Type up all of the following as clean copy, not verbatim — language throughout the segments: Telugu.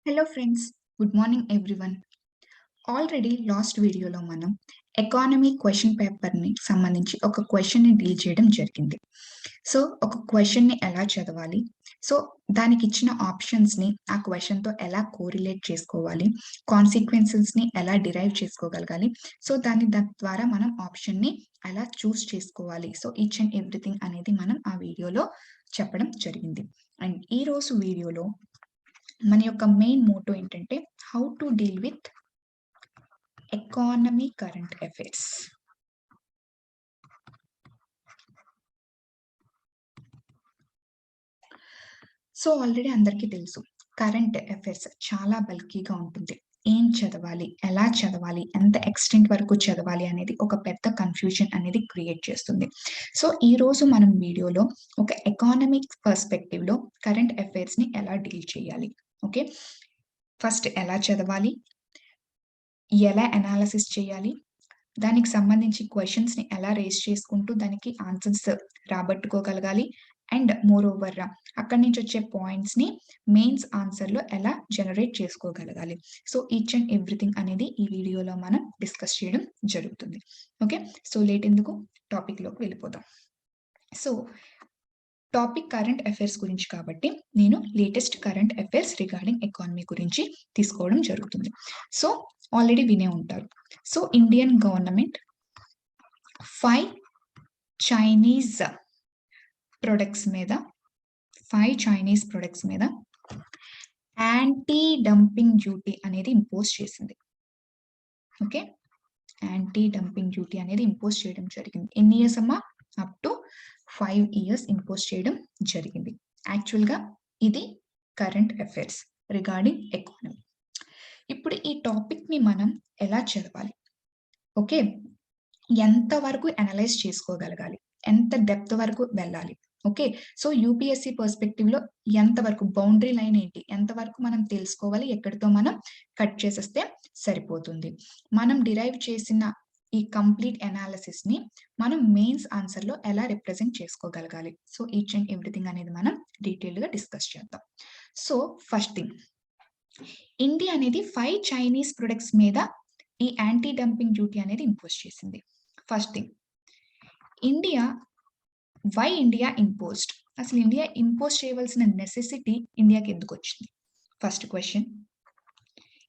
Hello friends, good morning everyone. Already last వీడియోలో మనం ఎకానమీ క్వెషన్ పేపర్‌ని సంబంధించి ఒక క్వెషన్‌ని డీల్ చేయడం జరిగింది. సో, ఒక క్వెషన్‌ని ఎలా చదవాలి? సో, దానికిచ్చిన ఆప్షన్స్‌ని ఆ క్వెషన్‌తో ఎలా కోరిలేట్ చేసుకోవాలి? కాన్సిక్వెన్సెస్‌ని ఎలా డిరైవ్ చేసుకోగలగాలి? సో, దాని ద్వారా మనం ఆప్షన్‌ని ఎలా చూజ్ చేసుకోవాలి? సో, ఈచ్ అండ్ ఎవ్రీథింగ్ అనేది మనం ఆ వీడియోలో చెప్పడం జరిగింది. అండ్ ఈరోజు వీడియోలో మన యొక్క మెయిన్ మోటో ఏంటంటే how to deal with economy current affairs. So already అందరికీ తెలుసు, కరెంట్ అఫైర్స్ చాలా బల్కీగా ఉంటుంది. ఏం చదవాలి, ఎలా చదవాలి, ఎంత ఎక్స్టెంట్ వరకు చదవాలి అనేది ఒక పెద్ద కన్ఫ్యూజన్ అనేది క్రియేట్ చేస్తుంది. సో ఈ రోజు మనం వీడియోలో ఒక ఎకానమిక్ పర్స్పెక్టివ్లో కరెంట్ అఫైర్స్ని ఎలా డీల్ చేయాలి. ఓకే, ఫస్ట్ ఎలా చదవాలి, ఎలా అనాలిసిస్ చేయాలి, దానికి సంబంధించి క్వెషన్స్‌ని ఎలా రేజ్ చేసుకుంటూ దానికి ఆన్సర్స్ రాబట్టుకోగలగాలి. అండ్ మోర్ ఓవర్ అక్కడి నుంచి వచ్చే పాయింట్స్‌ని మెయిన్స్ ఆన్సర్‌లో ఎలా జనరేట్ చేసుకోగలగాలి. సో, ఈచ్ అండ్ ఎవ్రీథింగ్ అనేది ఈ వీడియోలో మనం డిస్కస్ చేయడం జరుగుతుంది. ఓకే. సో, లేట్ ఎందుకు టాపిక్‌లోకి వెళ్ళిపోదాం. సో, టాపిక్ కరెంట్ అఫైర్స్ గురించి కాబట్టి నేను latest current affairs regarding economy గురించి తీసుకోవడం జరుగుతుంది. సో, ఆల్రెడీ వినే ఉంటారు. So, Indian government 5 Chinese products మీద యాంటీ డంపింగ్ డ్యూటీ అనేది ఇంపోజ్ చేసింది. ఓకే, యాంటీ డంపింగ్ డ్యూటీ అనేది ఇంపోజ్ చేయడం జరిగింది. ఎన్ని ఇయర్స్ అమ్మా? అప్ టు 5 ఇయర్స్ ఇంపోజ్ చేయడం జరిగింది. యాక్చువల్‌గా ఇది కరెంట్ అఫైర్స్ రిగార్డింగ్ ఎకానమీ. ఇప్పుడు ఈ టాపిక్‌ని మనం ఎలా చదవాలి? ఓకే, ఎంత వరకు అనలైజ్ చేసుకోగలగాలి, ఎంత డెప్త్ వరకు వెళ్ళాలి. ఓకే, సో యూపీఎస్సీ పర్స్పెక్టివ్‌లో ఎంతవరకు బౌండరీ లైన్ ఏంటి, ఎంతవరకు మనం తెలుసుకోవాలి, ఎక్కడితో మనం కట్ చేసేస్తే సరిపోతుంది. మనం డిరైవ్ చేసిన ఈ కంప్లీట్ అనాలిసిస్‌ని మనం మెయిన్స్ ఆన్సర్‌లో ఎలా రిప్రజెంట్ చేసుకోగలగాలి. సో, ఈచ్ అండ్ ఎవ్రీథింగ్ అనేది మనం డీటెయిల్డ్‌గా డిస్కస్ చేద్దాం. సో, ఫస్ట్ థింగ్, ఇండియా అనేది 5 చైనీస్ ప్రొడక్ట్స్ మీద ఈ యాంటీ డంపింగ్ డ్యూటీ అనేది ఇంపోజ్ చేసింది. First thing, why India imposed? అసలు ఇండియా ఇంపోజ్ చేయవలసిన నెసెసిటీ ఇండియాకి ఎందుకు వచ్చింది? First question.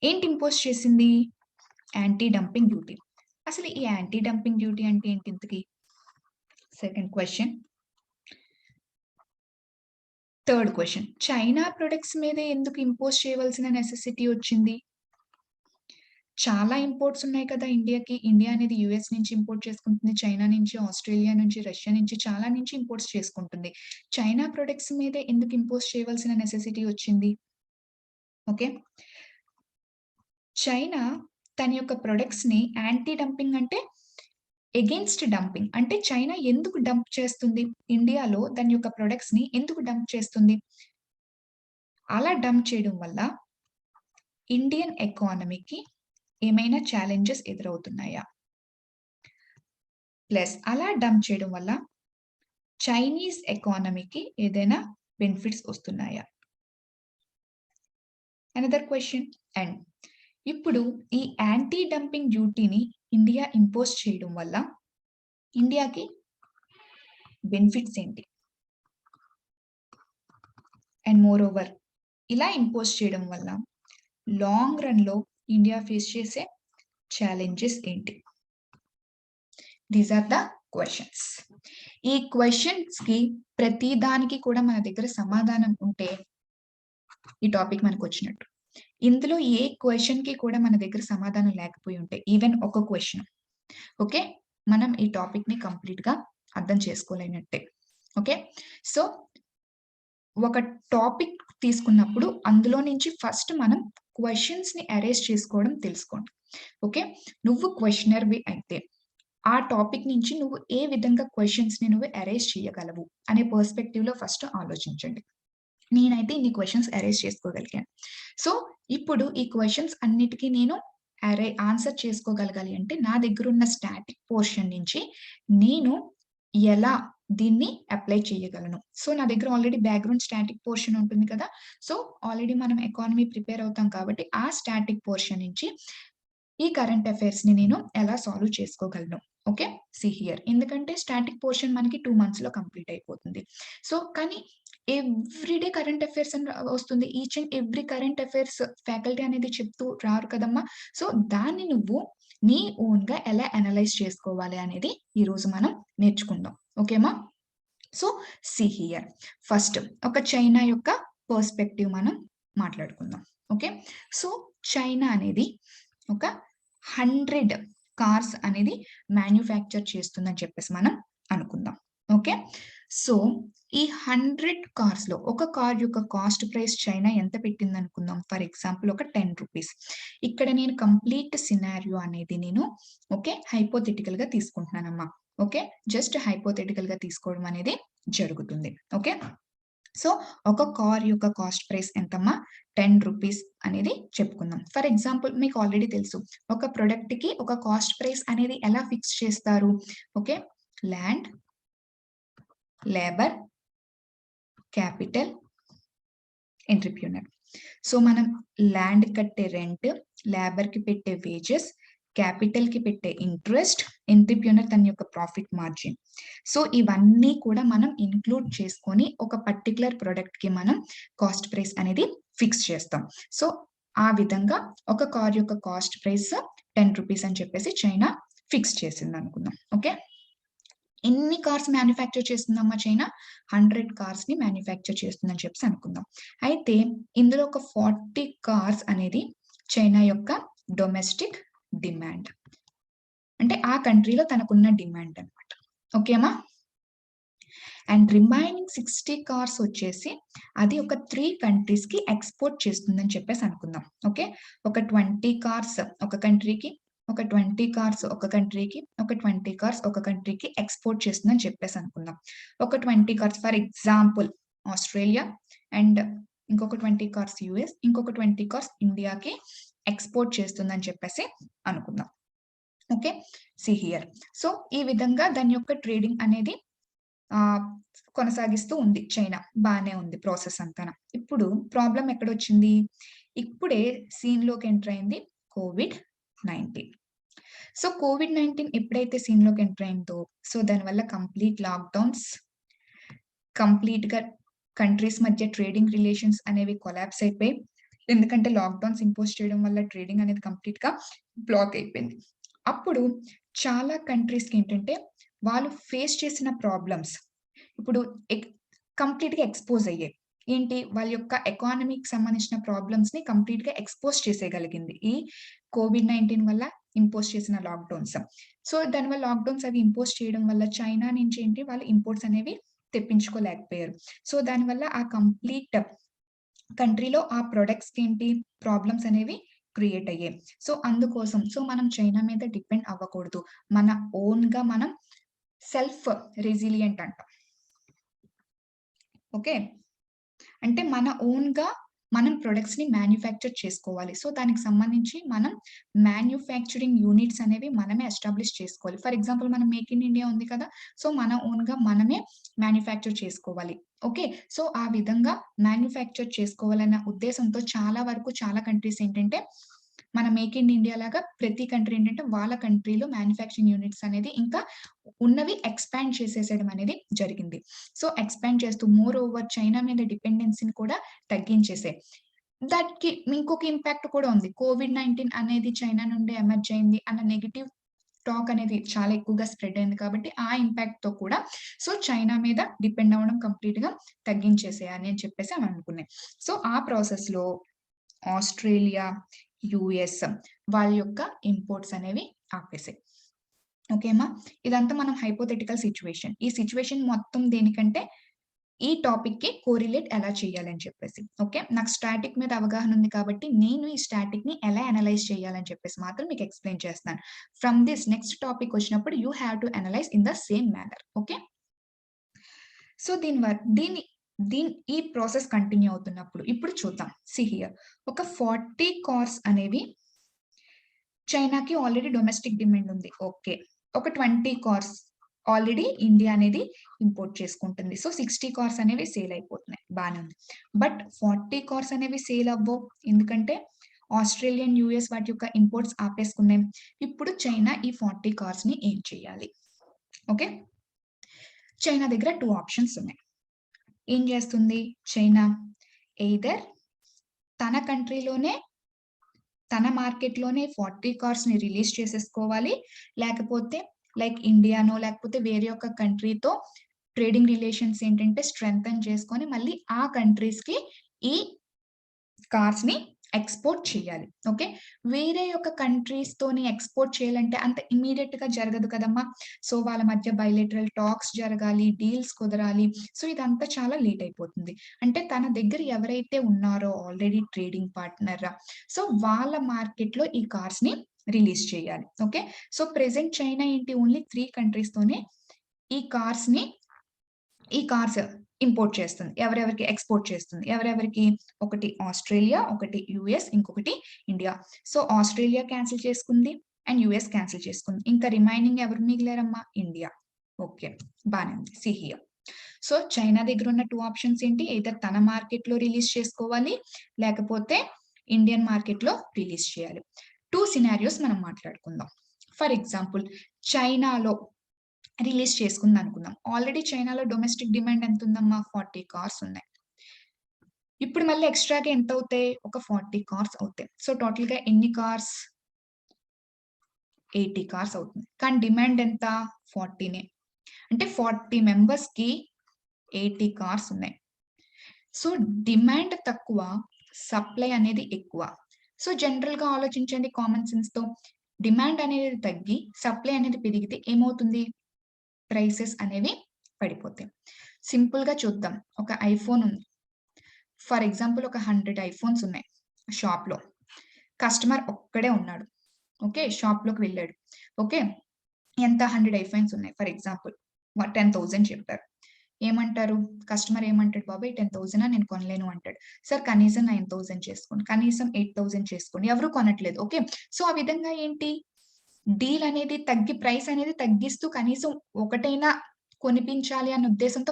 ఏంటి ఇంపోజ్ చేసింది? Anti dumping duty. అసలు ఈ యాంటీ డంపింగ్ డ్యూటీ అంటే ఏంటి ఇంతకి? Second question. Third question, China products మీద ఎందుకు ఇంపోజ్ చేయవలసిన నెసెసిటీ వచ్చింది? చాలా ఇంపోర్ట్స్ ఉన్నాయి కదా ఇండియాకి. ఇండియా అనేది యూఎస్ నుంచి ఇంపోర్ట్ చేసుకుంటుంది, చైనా నుంచి, ఆస్ట్రేలియా నుంచి, రష్యా నుంచి, చాలా నుంచి ఇంపోర్ట్స్ చేసుకుంటుంది. చైనా ప్రొడక్ట్స్ మీద ఎందుకు ఇంపోజ్ చేయవలసిన నెసెసిటీ వచ్చింది? ఓకే, చైనా తన యొక్క ప్రొడక్ట్స్‌ని యాంటీ డంపింగ్ అంటే ఎగెయిన్స్ట్ డంపింగ్. అంటే చైనా ఎందుకు డంప్ చేస్తుంది? ఇండియాలో దాని యొక్క ప్రొడక్ట్స్‌ని ఎందుకు డంప్ చేస్తుంది? అలా డంప్ చేయడం వల్ల ఇండియన్ ఎకానమీకి ఏమైనా ఛాలెంజెస్ ఎదురవుతున్నాయా? ప్లస్ అలా డంప్ చేయడం వల్ల చైనీస్ ఎకానమీకి ఏదైనా బెనిఫిట్స్ వస్తున్నాయా? Another question. అండ్ ఇప్పుడు ఈ యాంటీ డంపింగ్ డ్యూటీని ఇండియా ఇంపోజ్ చేయడం వల్ల ఇండియాకి బెనిఫిట్స్ ఏంటి? అండ్ మోర్ ఓవర్, ఇలా ఇంపోజ్ చేయడం వల్ల లాంగ్ రన్‌లో ఇండియా ఫేస్ చేసే ఛాలెంజెస్ ఏంటి? These are the questions. ఈ క్వెషన్స్‌కి ప్రతి దానికి కూడా మన దగ్గర సమాధానం ఉంటే ఈ టాపిక్ మనకొచ్చినట్టు. ఇందులో ఏ క్వెషన్‌కి కూడా మన దగ్గర సమాధానం లేకపోయి ఉంటే, ఈవెన్ ఒక క్వెషన్, ఓకే, మనం ఈ టాపిక్‌ని కంప్లీట్‌గా అర్థం చేసుకోలేనట్టే. ఓకే, సో ఒక టాపిక్ తీసుకున్నప్పుడు అందులో నుంచి ఫస్ట్ మనం క్వెషన్స్‌ని అరేంజ్ చేసుకోవడం తెలుసుకోండి. ఓకే, నువ్వు క్వెషనర్‌వి అయితే ఆ టాపిక్ నుంచి నువ్వు ఏ విధంగా క్వెషన్స్‌ని నువ్వు అరేంజ్ చేయగలవు అనే పర్స్పెక్టివ్‌లో ఫస్ట్ ఆలోచించండి. నేనైతే ఇన్ని క్వెషన్స్ అరేంజ్ చేసుకోగలిగాను. సో, ఇప్పుడు ఈ క్వెషన్స్ అన్నిటికి నేను ఆన్సర్ చేసుకోగలగాలి అంటే నా దగ్గరున్న స్టాటిక్ పోర్షన్ నుంచి నేను ఎలా దీన్ని అప్లై చేయగలను. సో, నా దగ్గర ఆల్రెడీ బ్యాక్‌గ్రౌండ్ స్టాటిక్ పోర్షన్ ఉంటుంది కదా! సో, ఆల్రెడీ మనం ఎకానమీ ప్రిపేర్ అవుతాం కాబట్టి, ఆ స్టాటిక్ పోర్షన్ నుంచి ఈ కరెంట్ అఫైర్స్‌ని నేను ఎలా సాల్వ్ చేసుకోగలను. ఓకే. See here. ఎందుకంటే స్టాటిక్ పోర్షన్ మనకి 2 మంత్స్‌లో కంప్లీట్ అయిపోతుంది. సో, కానీ ఎవ్రీడే కరెంట్ అఫైర్స్ అని వస్తుంది. Each and every current affairs faculty అనేది చెప్తూ రారు కదమ్మా! సో, దాన్ని నువ్వు నీ ఓన్‌గా ఎలా అనలైజ్ చేసుకోవాలి అనేది ఈరోజు మనం నేర్చుకుందాం. ఓకేమా? So, see here. ఫస్ట్ ఒక చైనా యొక్క పర్స్‌పెక్టివ్ మనం మాట్లాడుకుందాం. ఓకే. సో, చైనా అనేది ఒక 100 కార్స్ అనేది మ్యాన్యుఫ్యాక్చర్ చేస్తుందని చెప్పేసి మనం అనుకుందాం. ఓకే. సో, ఈ 100 కార్స్‌లో ఒక కార్ యొక్క కాస్ట్ ప్రైస్ చైనా ఎంత పెట్టిందనుకుందాం. ఫర్ ఎగ్జాంపుల్ ఒక ₹10. ఇక్కడ నేను కంప్లీట్ సినారియో అనేది నేను ఓకే. హైపోథెటికల్‌గా తీసుకుంటున్నానమ్మా. ఓకే. జస్ట్ హైపోథెటికల్‌గా తీసుకోవడం అనేది జరుగుతుంది. ఓకే. సో, ఒక కార్ యొక్క కాస్ట్ ప్రైస్ ఎంతమ్మా? ₹10 అనేది చెప్పుకుందాం. ఫర్ ఎగ్జాంపుల్ మీకు ఆల్రెడీ తెలుసు. ఒక ప్రొడక్ట్‌కి ఒక కాస్ట్ ప్రైస్ అనేది ఎలా ఫిక్స్ చేస్తారు? Okay. Land, labour, capital, entrepreneur. So, మనం ల్యాండ్‌కి కట్టే రెంట్, లేబర్‌కి పెట్టే వేజెస్, క్యాపిటల్‌కి పెట్టే ఇంట్రెస్ట్, ఎంట్రప్రెన్యూర్ తన యొక్క ప్రాఫిట్ మార్జిన్. సో, ఇవన్నీ కూడా మనం ఇంక్లూడ్ చేసుకొని ఒక పర్టిక్యులర్ ప్రొడక్ట్‌కి మనం కాస్ట్ ప్రైస్ అనేది ఫిక్స్ చేస్తాం. సో, ఆ విధంగా ఒక కార్ యొక్క కాస్ట్ ప్రైస్ ₹10 అని చెప్పేసి చైనా ఫిక్స్ చేసిందనుకుందాం. ఓకే. ఎన్ని కార్స్ మ్యాన్యుఫ్యాక్చర్ చేస్తుందమ్మా చైనా? 100 కార్స్‌ని మ్యాన్యుఫ్యాక్చర్ చేస్తుందని చెప్పేసి అనుకుందాం. అయితే ఇందులో ఒక 40 కార్స్ అనేది చైనా యొక్క డొమెస్టిక్ డిమాండ్. అంటే ఆ కంట్రీలో తనకున్న డిమాండ్ అన్నమాట. ఓకేమా? అండ్ రిమైనింగ్ 60 కార్స్ వచ్చేసి అది ఒక 3 కంట్రీస్‌కి ఎక్స్‌పోర్ట్ చేస్తుందని చెప్పేసి అనుకుందాం. ఓకే. ఒక 20 కార్స్ ఒక కంట్రీకి, ఒక 20 కార్స్ ఒక కంట్రీకి, ఒక 20 కార్స్ ఒక కంట్రీకి ఎక్స్‌పోర్ట్ చేస్తుందని చెప్పేసి అనుకుందాం. ఒక 20 cars for example Australia and ఇంకొక 20 కార్స్ యూఎస్, ఇంకొక 20 కార్స్ ఇండియాకి ఎక్స్‌పోర్ట్ చేస్తుందని చెప్పేసి అనుకుందాం. ఓకే. See here. సో, ఈ విధంగా దాని యొక్క ట్రేడింగ్ అనేది ఆహ్, కొనసాగిస్తూ ఉంది చైనా. బానే ఉంది ప్రాసెస్ అంతాన. ఇప్పుడు ప్రాబ్లమ్ ఎక్కడొచ్చింది? ఇప్పుడే సీన్‌లోకి ఎంటర్ అయింది కోవిడ్-19. సో, కోవిడ్-19 ఎప్పుడైతే సీన్‌లోకి ఎంటర్ అయిందో, సో, దానివల్ల కంప్లీట్ లాక్‌డౌన్స్, కంప్లీట్‌గా కంట్రీస్ మధ్య ట్రేడింగ్ రిలేషన్స్ అనేవి కొలాప్స్ అయిపోయి. ఎందుకంటే లాక్‌డౌన్స్ ఇంపోజ్ చేయడం వల్ల ట్రేడింగ్ అనేది కంప్లీట్‌గా బ్లాక్ అయిపోయింది. అప్పుడు చాలా కంట్రీస్‌కి ఏంటంటే, వాళ్ళు ఫేస్ చేసిన ప్రాబ్లమ్స్ ఇప్పుడు కంప్లీట్‌గా ఎక్స్‌పోజ్ అయ్యాయి. ఏంటి? వాళ్ళ యొక్క ఎకానమీకి సంబంధించిన ప్రాబ్లమ్స్‌ని కంప్లీట్‌గా ఎక్స్‌పోజ్ చేసేయగలిగింది. ఈ కోవిడ్-19 వల్ల ఇంపోజ్ చేసిన లాక్‌డౌన్స్. సో, దానివల్ల లాక్‌డౌన్స్ అవి ఇంపోజ్ చేయడం వల్ల చైనా నుంచి ఏంటి వాళ్ళు ఇంపోర్ట్స్ అనేవి తెప్పించుకోలేకపోయారు. సో, దానివల్ల ఆ కంప్లీట్ కంట్రీలో ఆ ప్రొడక్ట్స్‌కి ఏంటి ప్రాబ్లమ్స్ అనేవి క్రియేట్ అయ్యాయి. సో, అందుకోసం మనం చైనా మీద డిపెండ్ అవ్వకూడదు. మన ఓన్‌గా మనం సెల్ఫ్ రెసిలియంట్ అంటాం. ఓకే. అంటే మన ఓన్‌గా మనం ప్రొడక్ట్స్‌ని మ్యాన్యుఫ్యాక్చర్ చేసుకోవాలి. సో, దానికి సంబంధించి మనం మ్యాన్యుఫ్యాక్చరింగ్ యూనిట్స్ అనేవి మనమే ఎస్టాబ్లిష్ చేసుకోవాలి. ఫర్ ఎగ్జాంపుల్ మనం మేక్ ఇన్ ఇండియా ఉంది కదా! సో, మన ఓన్‌గా మనమే మ్యాన్యుఫ్యాక్చర్ చేసుకోవాలి. ఓకే. సో, ఆ విధంగా మ్యాన్యుఫ్యాక్చర్ చేసుకోవాలన్న ఉద్దేశంతో చాలా వరకు చాలా కంట్రీస్ ఏంటంటే, మన మేక్ ఇన్ ఇండియా లాగా ప్రతి కంట్రీ ఏంటంటే, వాళ్ళ కంట్రీలో మ్యాన్యుఫ్యాక్చరింగ్ యూనిట్స్ అనేది ఇంకా ఉన్నవి ఎక్స్‌పాండ్ చేసేసేయడం అనేది జరిగింది. సో, ఎక్స్‌పాండ్ చేస్తూ మోర్ ఓవర్ చైనా మీద డిపెండెన్సీని కూడా తగ్గించేసాయి. దానికి ఇంకొక ఇంపాక్ట్ కూడా ఉంది. కోవిడ్-19 అనేది చైనా నుండి ఎమర్జ్ అయింది అన్న నెగెటివ్ టాక్ అనేది చాలా ఎక్కువగా స్ప్రెడ్ అయింది కాబట్టి, ఆ ఇంపాక్ట్‌తో కూడా సో, చైనా మీద డిపెండ్ అవ్వడం కంప్లీట్‌గా తగ్గించేసేయాలి అని చెప్పేసి అని అనుకున్నాయి. సో, ఆ ప్రాసెస్‌లో ఆస్ట్రేలియా, యూఎస్ వాళ్ళ యొక్క ఇంపోర్ట్స్ అనేవి ఆపేసాయి. ఓకేమా? ఇదంతా మనం హైపోథెటికల్ సిట్యుయేషన్. ఈ సిట్యుయేషన్ మొత్తం దేనికంటే, ఈ టాపిక్‌కి కోరిలేట్ ఎలా చేయాలని చెప్పేసి. ఓకే. నాకు స్టాటిక్ మీద అవగాహన ఉంది కాబట్టి, నేను ఈ స్టాటిక్‌ని ఎలా అనలైజ్ చేయాలని చెప్పేసి మాత్రం మీకు ఎక్స్‌ప్లెయిన్ చేస్తాను. ఫ్రమ్ దిస్ నెక్స్ట్ టాపిక్ వచ్చినప్పుడు you have to analyse in the same manner. Okay. So, దీని దీని ఈ ప్రాసెస్ కంటిన్యూ అవుతున్నప్పుడు ఇప్పుడు చూద్దాం. See here. ఒక 40 కార్స్ అనేవి చైనాకి ఆల్రెడీ డొమెస్టిక్ డిమాండ్ ఉంది. ఓకే. ఒక 20 కార్స్ ఆల్రెడీ ఇండియా అనేది ఇంపోర్ట్ చేసుకుంటుంది. సో 60 కార్స్ అనేవి సేల్ అయిపోతున్నాయి. బానే ఉంది. బట్ 40 కార్స్ అనేవి సేల్ అవ్వవు. ఎందుకంటే ఆస్ట్రేలియన్, యూఎస్ వాటి యొక్క ఇంపోర్ట్స్ ఆపేసుకున్నాయి. ఇప్పుడు చైనా ఈ 40 కార్స్‌ని ఏం చేయాలి? ఓకే. చైనా దగ్గర 2 ఆప్షన్స్ ఉన్నాయి. ఏం చేస్తుంది చైనా? ఎయిదర్ తన కంట్రీలోనే తన మార్కెట్‌లోనే 40 కార్స్‌ని రిలీజ్ చేసేసుకోవాలి. లేకపోతే లైక్ ఇండియానో లేకపోతే వేరే ఒక కంట్రీతో ట్రేడింగ్ రిలేషన్స్ ఏంటంటే స్ట్రెంథెన్ చేసుకొని మళ్ళీ ఆ కంట్రీస్‌కి ఈ కార్స్‌ని ఎక్స్‌పోర్ట్ చేయాలి. ఓకే. వేరే యొక్క కంట్రీస్‌తోని ఎక్స్‌పోర్ట్ చేయాలంటే అంత ఇమ్మీడియేట్‌గా జరగదు కదమ్మా! సో, వాళ్ళ మధ్య బైలేటరల్ టాక్స్ జరగాలి, డీల్స్ కుదరాలి. సో, ఇదంతా చాలా లేట్ అయిపోతుంది. అంటే తన దగ్గర ఎవరైతే ఉన్నారో ఆల్రెడీ ట్రేడింగ్ పార్ట్నర్ సో, వాళ్ళ మార్కెట్‌లో ఈ కార్స్‌ని రిలీజ్ చేయాలి. ఓకే. సో, ప్రెజెంట్ చైనా ఏంటి ఓన్లీ 3 కంట్రీస్‌తోనే ఈ కార్స్‌ని ఈ కార్స్ ఇంపోర్ట్ చేస్తుంది. ఎవరెవరికి ఎక్స్‌పోర్ట్ చేస్తుంది. ఎవరెవరికి? ఒకటి ఆస్ట్రేలియా, ఒకటి యూఎస్, ఇంకొకటి ఇండియా. సో, ఆస్ట్రేలియా క్యాన్సెల్ చేసుకుంది అండ్ యూఎస్ క్యాన్సెల్ చేసుకుంది. ఇంకా రిమైనింగ్ ఎవరు మిగిలారమ్మా? ఇండియా. ఓకే. బానే ఉంది. See here. సో, చైనా దగ్గరున్న 2 ఆప్షన్స్ ఏంటి? ఎయిదర్ తన మార్కెట్‌లో రిలీజ్ చేసుకోవాలి, లేకపోతే ఇండియన్ మార్కెట్‌లో రిలీజ్ చేయాలి. 2 సినారియోస్ మనం మాట్లాడుకుందాం. ఫర్ ఎగ్జాంపుల్ చైనాలో రిలీజ్ చేసుకుందనుకుందాం. ఆల్రెడీ చైనాలో డొమెస్టిక్ డిమాండ్ ఎంతుందమ్మా? 40 కార్స్ ఉన్నాయి. ఇప్పుడు మళ్ళీ ఎక్స్‌ట్రా‌గా ఎంతవుతాయి? ఒక 40 కార్స్ అవుతాయి. సో, టోటల్‌గా ఎన్ని కార్స్? 80 కార్స్ అవుతుంది. కానీ డిమాండ్ ఎంత? 40నే. అంటే 40 మెంబర్స్‌కి 80 కార్స్ ఉన్నాయి. సో, డిమాండ్ తక్కువ, సప్లై అనేది ఎక్కువ. సో, జనరల్‌గా ఆలోచించండి కామన్ సెన్స్‌తో. డిమాండ్ అనేది తగ్గి, సప్లై అనేది పెరిగితే ఏమవుతుంది? ప్రైసెస్ అనేవి పడిపోతాయి. సింపుల్‌గా చూద్దాం. ఒక ఐఫోన్ ఉంది. ఫర్ ఎగ్జాంపుల్ ఒక 100 ఐఫోన్స్ ఉన్నాయి షాప్‌లో. కస్టమర్ ఒక్కడే ఉన్నాడు. ఓకే. షాప్‌లోకి వెళ్ళాడు. ఓకే. ఎంత 100 ఐఫోన్స్ ఉన్నాయి ఫర్ ఎగ్జాంపుల్. 10,000 చెప్పారు. ఏమంటారు? కస్టమర్ ఏమంటాడు? బాబాయ్ 10,000 నేను కొనలేను అంటాడు. సార్ కనీసం 9,000 చేసుకోండి. కనీసం 8,000 చేసుకోండి. ఎవరు కొనట్లేదు. ఓకే. సో, ఆ విధంగా ఏంటి? డీల్ అనేది తగ్గి ప్రైస్ అనేది తగ్గిస్తూ కనీసం ఒకటైనా కొనిపించాలి అన్న ఉద్దేశంతో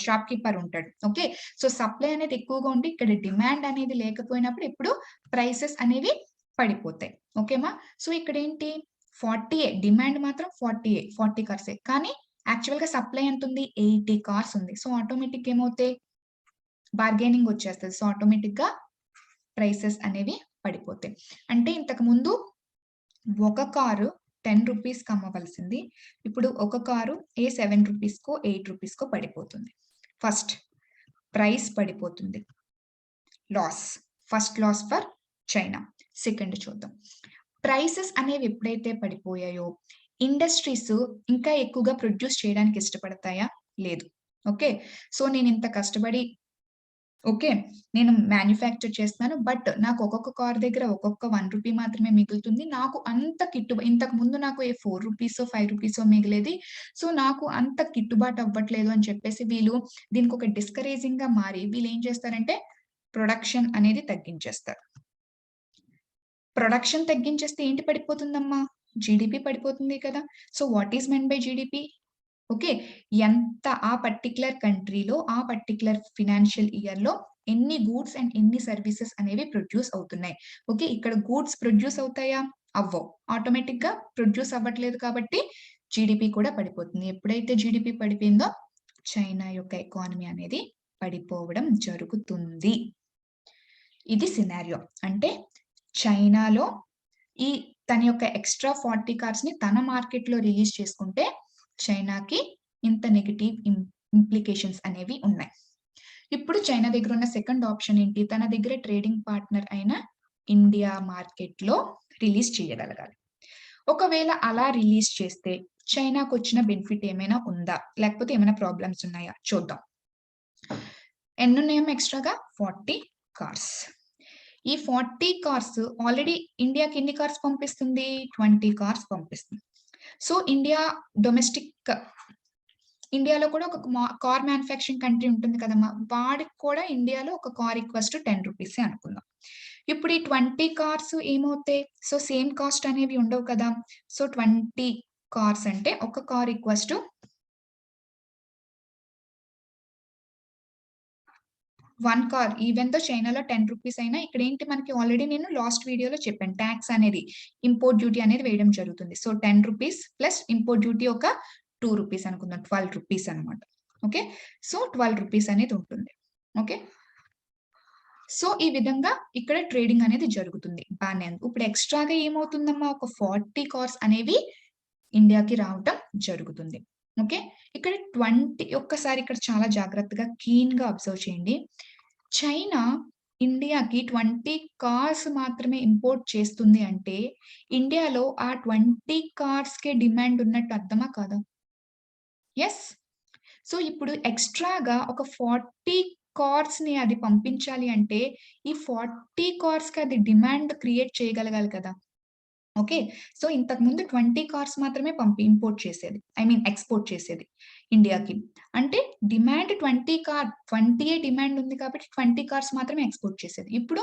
షాప్ కీపర్ ఉంటాడు. ఓకే. సో, సప్లై అనేది ఎక్కువగా ఉండి ఇక్కడ డిమాండ్ అనేది లేకపోయినప్పుడు ఇప్పుడు ప్రైసెస్ అనేవి పడిపోతాయి. ఓకేమా? సో, ఇక్కడేంటి 40 డిమాండ్ మాత్రం 40 కార్సే. కానీ యాక్చువల్‌గా సప్లై ఎంతుంది? 80 కార్స్ ఉంది. సో, ఆటోమేటిక్‌గా ఏమవుతాయి? బార్గెనింగ్ వచ్చేస్తది. సో, ఆటోమేటిక్‌గా ప్రైసెస్ అనేవి పడిపోతాయి. అంటే ఇంతకుముందు ఒక కారు 10 రూపీస్‌కి అమ్మవలసింది. ఇప్పుడు ఒక కారు ఏ 7 రూపీస్‌కో, 8 రూపీస్‌కో పడిపోతుంది. ఫస్ట్ ప్రైస్ పడిపోతుంది. Loss. First loss for China. Second చూద్దాం. ప్రైసెస్ అనేవి ఎప్పుడైతే పడిపోయాయో, ఇండస్ట్రీస్ ఇంకా ఎక్కువగా ప్రొడ్యూస్ చేయడానికి ఇష్టపడతాయా? లేదు. ఓకే. సో, నేనింత కష్టపడి ఓకే. నేను మ్యాన్యుఫ్యాక్చర్ చేస్తున్నాను. బట్ నాకు ఒక్కొక్క కార్ దగ్గర ఒక్కొక్క రూ. 1 మాత్రమే మిగులుతుంది. నాకు అంత ఇంతకుముందు నాకు ఏ రూ. 4 5 మిగిలేది. సో, నాకు అంత గిట్టుబాటు అవ్వట్లేదు అని చెప్పేసి వీళ్ళు దీనికొక డిస్కరేజింగ్‌గా మారి వీళ్ళేం చేస్తారంటే ప్రొడక్షన్ అనేది తగ్గించేస్తారు. ప్రొడక్షన్ తగ్గించేస్తే ఏంటి పడిపోతుందమ్మా? జీడీపీ పడిపోతుంది కదా! So, what is meant by GDP? Okay. ఎంత ఆ పర్టిక్యులర్ కంట్రీలో, ఆ పర్టిక్యులర్ ఫినాన్షియల్ ఇయర్‌లో ఎన్ని గూడ్స్ అండ్ ఎన్ని సర్వీసెస్ అనేవి ప్రొడ్యూస్ అవుతున్నాయి. ఓకే. ఇక్కడ గూడ్స్ ప్రొడ్యూస్ అవుతాయా? అవ్వవు. ఆటోమేటిక్‌గా ప్రొడ్యూస్ అవ్వట్లేదు కాబట్టి జీడీపీ కూడా పడిపోతుంది. ఎప్పుడైతే జీడీపీ పడిపోయిందో చైనా యొక్క ఎకానమీ అనేది పడిపోవడం జరుగుతుంది. ఇది సినారియో. అంటే చైనాలో ఈ తన యొక్క ఎక్స్‌ట్రా 40 కార్స్‌ని తన మార్కెట్‌లో రిలీజ్ చేసుకుంటే చైనాకి ఇంత నెగెటివ్ ఇంప్లికేషన్స్ అనేవి ఉన్నాయి. ఇప్పుడు చైనా దగ్గర ఉన్న సెకండ్ ఆప్షన్ ఏంటి? తన దగ్గర ట్రేడింగ్ పార్ట్నర్ అయిన ఇండియా మార్కెట్‌లో రిలీజ్ చేయగలగాలి. ఒకవేళ అలా రిలీజ్ చేస్తే చైనాకొచ్చిన బెనిఫిట్ ఏమైనా ఉందా? లేకపోతే ఏమైనా ప్రాబ్లమ్స్ ఉన్నాయా? చూద్దాం. ఎన్నున్నాయమ్మా ఎక్స్‌ట్రాగా? 40 కార్స్. ఈ 40 కార్స్ ఆల్రెడీ ఇండియాకి ఎన్ని కార్స్ పంపిస్తుంది? 20 కార్స్ పంపిస్తుంది. సో, ఇండియాలో కూడా ఒక కార్ మ్యానుఫ్యాక్చరింగ్ కంట్రీ ఉంటుంది కదమ్మా! వాడికి కూడా ఇండియాలో ఒక కార్ ఈక్వల్స్ టు 10 రూపీసే అనుకుందాం. ఇప్పుడు ఈ 20 కార్స్ ఏమవుతాయి? సో, సేమ్ కాస్ట్ అనేవి ఉండవు కదా! సో, 20 కార్స్ అంటే ఒక car equals to 1 car even though చైనాలో 10 రూపీస్ అయినా ఇక్కడ ఏంటి మనకి ఆల్రెడీ నేను లాస్ట్ వీడియోలో చెప్పాను. టాక్స్ అనేది ఇంపోర్ట్ డ్యూటీ అనేది వేయడం జరుగుతుంది. So 10 rupees plus import duty ఒక 2 రూపీస్ అనుకుందాం. 12 రూపీస్ అన్నమాట. ఓకే. సో 12 రూపీస్ అనేది ఉంటుంది. ఓకే. సో ఈ విధంగా ఇక్కడ ట్రేడింగ్ అనేది జరుగుతుంది. బానే ఉంది. ఇప్పుడు ఎక్స్‌ట్రాగా ఏమవుతుందమ్మా ఒక 40 కార్స్ అనేవి ఇండియాకి రావటం జరుగుతుంది. ఓకే. ఇక్కడ 20 ఒక్కసారి ఇక్కడ చాలా జాగ్రత్తగా కీన్‌గా అబ్జర్వ్ చేయండి. చైనా ఇండియాకి 20 కార్స్ మాత్రమే ఇంపోర్ట్ చేస్తుంది అంటే, ఇండియాలో ఆ 20 కార్స్‌కే డిమాండ్ ఉన్నట్టు అర్థమా కాదా? యెస్. సో, ఇప్పుడు ఎక్స్‌ట్రాగా ఒక 40 కార్స్‌ని అది పంపించాలి అంటే, ఈ 40 కార్స్‌కి అది డిమాండ్ క్రియేట్ చేయగలగాలి కదా! ఓకే. సో, ఇంతకుముందు 20 కార్స్ మాత్రమే ఇంపోర్ట్ చేసేది. ఐ మీన్ ఎక్స్‌పోర్ట్ చేసేది ఇండియాకి. అంటే డిమాండ్ 20 డిమాండ్ ఉంది కాబట్టి 20 కార్స్ మాత్రమే ఎక్స్‌పోర్ట్ చేసేది. ఇప్పుడు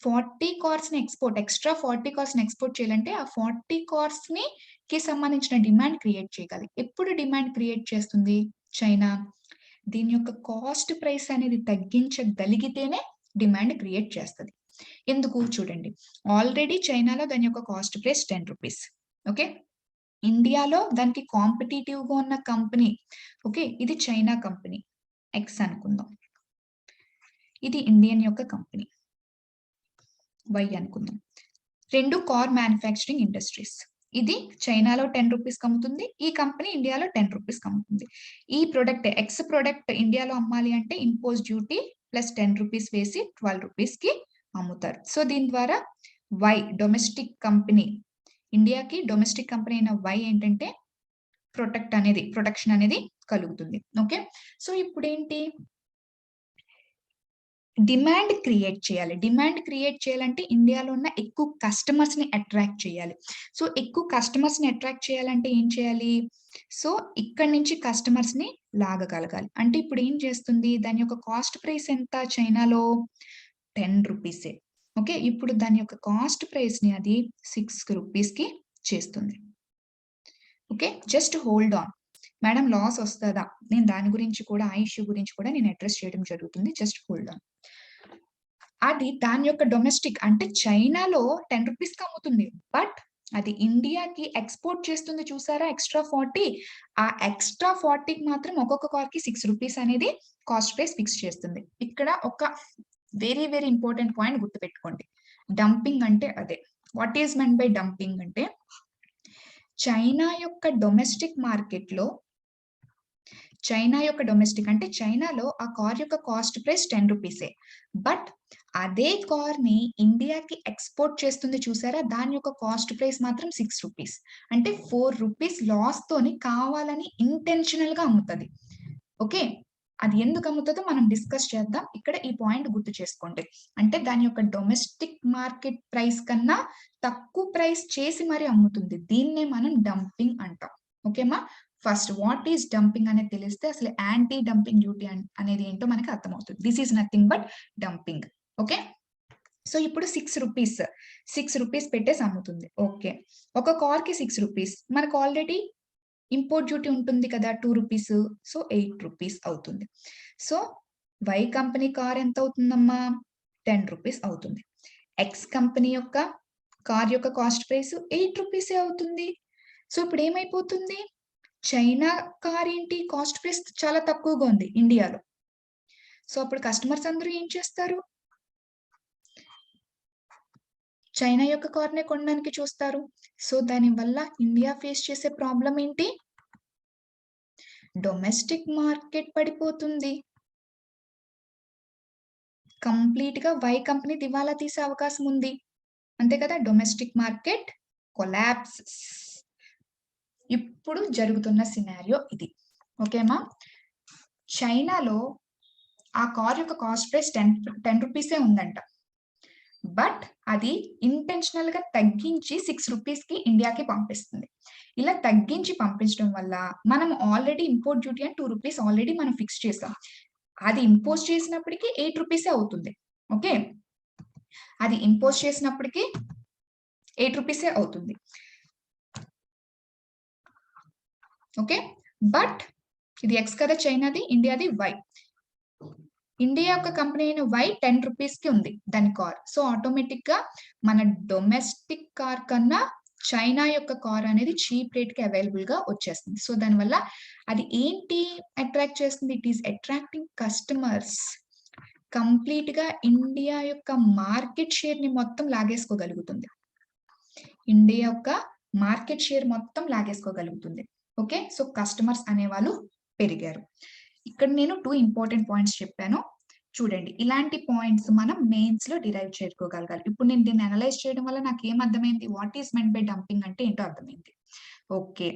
40 కార్స్‌ని ఎక్స్‌ట్రా 40 కార్స్‌ని ఎక్స్‌పోర్ట్ చేయాలంటే ఆ 40 కార్స్‌కి సంబంధించిన డిమాండ్ క్రియేట్ చేయగాలి. ఎప్పుడు డిమాండ్ క్రియేట్ చేస్తుంది చైనా? దీని యొక్క కాస్ట్ ప్రైస్ అనేది తగ్గించగలిగితేనే డిమాండ్ క్రియేట్ చేస్తది. ఎందుకు చూడండి. ఆల్రెడీ చైనాలో దాని యొక్క కాస్ట్ ప్రైస్ 10 రూపీస్. ఓకే. ఇండియాలో దానికి కాంపిటీటివ్‌గా ఉన్న కంపెనీ ఓకే. ఇది చైనా కంపెనీ ఎక్స్ అనుకుందాం. ఇది ఇండియన్ యొక్క కంపెనీ వై అనుకుందాం. 2 కార్ మ్యానుఫ్యాక్చరింగ్ ఇండస్ట్రీస్. ఇది చైనాలో 10 రూపీస్‌కి అమ్ముతుంది. ఈ కంపెనీ ఇండియాలో 10 రూపీస్‌కి అమ్ముతుంది. ఈ ప్రొడక్ట్ ఎక్స్ ప్రొడక్ట్ ఇండియాలో అమ్మాలి అంటే ఇంపోజ్ డ్యూటీ ప్లస్ 10 రూపీస్ వేసి 12 రూపీస్‌కి అమ్ముతారు. సో, దీని ద్వారా వై డొమెస్టిక్ కంపెనీ ఇండియాకి డొమెస్టిక్ కంపెనీ అయిన వై ఏంటంటే ప్రొటెక్షన్ అనేది కలుగుతుంది. ఓకే. సో, ఇప్పుడేంటి డిమాండ్ క్రియేట్ చేయాలి. డిమాండ్ క్రియేట్ చేయాలంటే ఇండియాలో ఉన్న ఎక్కువ కస్టమర్స్‌ని అట్రాక్ట్ చేయాలి. సో, ఎక్కువ కస్టమర్స్‌ని అట్రాక్ట్ చేయాలంటే ఏం చేయాలి? సో, ఇక్కడి నుంచి కస్టమర్స్‌ని లాగగలగాలి. అంటే ఇప్పుడు ఏం చేస్తుంది? దాని యొక్క కాస్ట్ ప్రైస్ ఎంత చైనాలో? 10 రూపీసే. ఓకే. ఇప్పుడు దాని యొక్క కాస్ట్ ప్రైస్‌ని అది 6 రూపీస్‌కి చేస్తుంది. Okay. Just hold on. Madam loss వస్తదా? నేను దాని గురించి కూడా ఆ ఇష్యూ గురించి కూడా నేను అడ్రెస్ చేయడం జరుగుతుంది. Just hold on. అది దాని యొక్క డొమెస్టిక్ అంటే చైనాలో 10 రూపీస్‌కి అమ్ముతుంది. బట్ అది ఇండియాకి ఎక్స్‌పోర్ట్ చేస్తుంది చూసారా ఎక్స్‌ట్రా 40 ఆ ఎక్స్‌ట్రా 40కి మాత్రం ఒక్కొక్క కార్‌కి 6 రూపీస్ అనేది కాస్ట్ ప్రైస్ ఫిక్స్ చేస్తుంది. ఇక్కడ ఒక వెరీ వెరీ ఇంపార్టెంట్ పాయింట్ గుర్తుపెట్టుకోండి. డంపింగ్ అంటే అదే. What is meant by dumping అంటే చైనా యొక్క డొమెస్టిక్ మార్కెట్‌లో అంటే చైనాలో ఆ కార్ యొక్క కాస్ట్ ప్రైస్ 10 రూపీసే. బట్ అదే కార్‌ని ఇండియాకి ఎక్స్‌పోర్ట్ చేస్తుంది చూసారా? దాని యొక్క కాస్ట్ ప్రైస్ మాత్రం 6 రూపీస్. అంటే 4 రూపీస్ లాస్‌తోని కావాలని ఇంటెన్షనల్‌గా అమ్ముతది. ఓకే. అది ఎందుకు అమ్ముతదో మనం డిస్కస్ చేద్దాం. ఇక్కడ ఈ పాయింట్ గుర్తు చేసుకోండి. అంటే దాని యొక్క డొమెస్టిక్ మార్కెట్ ప్రైస్ కన్నా తక్కువ ప్రైస్ చేసి మరి అమ్ముతుంది. దీన్నే మనం డంపింగ్ అంటాం. ఓకేమా? ఫస్ట్ వాట్ ఈస్ డంపింగ్ అనేది తెలిస్తే అసలు యాంటీ డంపింగ్ డ్యూటీ అనేది ఏంటో మనకి అర్థమవుతుంది. This is nothing but dumping. Okay. So, ఇప్పుడు 6 రూపీస్ పెట్టేసి అమ్ముతుంది. ఓకే. ఒక కార్‌కి 6 రూపీస్. మనకు ఆల్రెడీ ఇంపోర్ట్ డ్యూటీ ఉంటుంది కదా! 2 రూపీస్. సో, 8 రూపీస్ అవుతుంది. సో, వై కంపెనీ కార్ ఎంత అవుతుందమ్మా? 10 రూపీస్ అవుతుంది. ఎక్స్ కంపెనీ యొక్క కార్ యొక్క కాస్ట్ ప్రైస్ 8 రూపీసే అవుతుంది. సో, ఇప్పుడు ఏమైపోతుంది? చైనా కార్ ఏంటి కాస్ట్ ప్రైస్ చాలా తక్కువగా ఉంది ఇండియాలో. సో, అప్పుడు కస్టమర్స్ అందరూ ఏం చేస్తారు? చైనా యొక్క కార్‌నే కొనడానికి చూస్తారు. సో, దానివల్ల ఇండియా ఫేస్ చేసే ప్రాబ్లమ్ ఏంటి? డొమెస్టిక్ మార్కెట్ పడిపోతుంది. కంప్లీట్‌గా వై కంపెనీ దివాలా తీసే అవకాశం ఉంది. అంతే కదా! Domestic market collapses. ఇప్పుడు జరుగుతున్న సినారియో ఇది. ఓకేమా? చైనాలో ఆ కార్ యొక్క కాస్ట్ ప్రైస్ 10 రూపీసే ఉందంట. బట్ అది ఇంటెన్షనల్‌గా తగ్గించి 6 రూపీస్‌కి ఇండియాకి పంపిస్తుంది. ఇలా తగ్గించి పంపించడం వల్ల మనం ఆల్రెడీ ఇంపోర్ట్ డ్యూటీ అని 2 రూపీస్ ఆల్రెడీ మనం ఫిక్స్ చేసాం. అది ఇంపోజ్ చేసినప్పటికి 8 రూపీసే అవుతుంది. ఓకే. అది ఇంపోజ్ చేసినప్పటికి 8 రూపీసే అవుతుంది. ఓకే. బట్ ఇది ఎక్స్ కదా చైనాది, ఇండియాది వై. ఇండియా యొక్క కంపెనీ అయిన వై 10 రూపీస్‌కి ఉంది దాని కార్. సో, ఆటోమేటిక్‌గా మన డొమెస్టిక్ కార్ కన్నా చైనా యొక్క కార్ అనేది చీప్ రేట్‌కి అవైలబుల్‌గా వచ్చేస్తుంది. సో, దానివల్ల అది ఏంటి అట్రాక్ట్ చేస్తుంది? It is attracting customers. కంప్లీట్‌గా ఇండియా యొక్క మార్కెట్ షేర్‌ని మొత్తం లాగేసుకోగలుగుతుంది. ఇండియా యొక్క మార్కెట్ షేర్ మొత్తం లాగేసుకోగలుగుతుంది. ఓకే. సో, కస్టమర్స్ అనేవాళ్ళు పెరిగారు. ఇక్కడ నేను 2 ఇంపార్టెంట్ పాయింట్స్ చెప్పాను. చూడండి. ఇలాంటి పాయింట్స్ మనం మెయిన్స్‌లో డిరైవ్ చేసుకోగలగాలి. ఇప్పుడు నేను దీన్ని అనలైజ్ చేయడం వల్ల నాకేం అర్థమైంది? What is meant by dumping అంటే ఏంటో అర్థమైంది. ఓకే.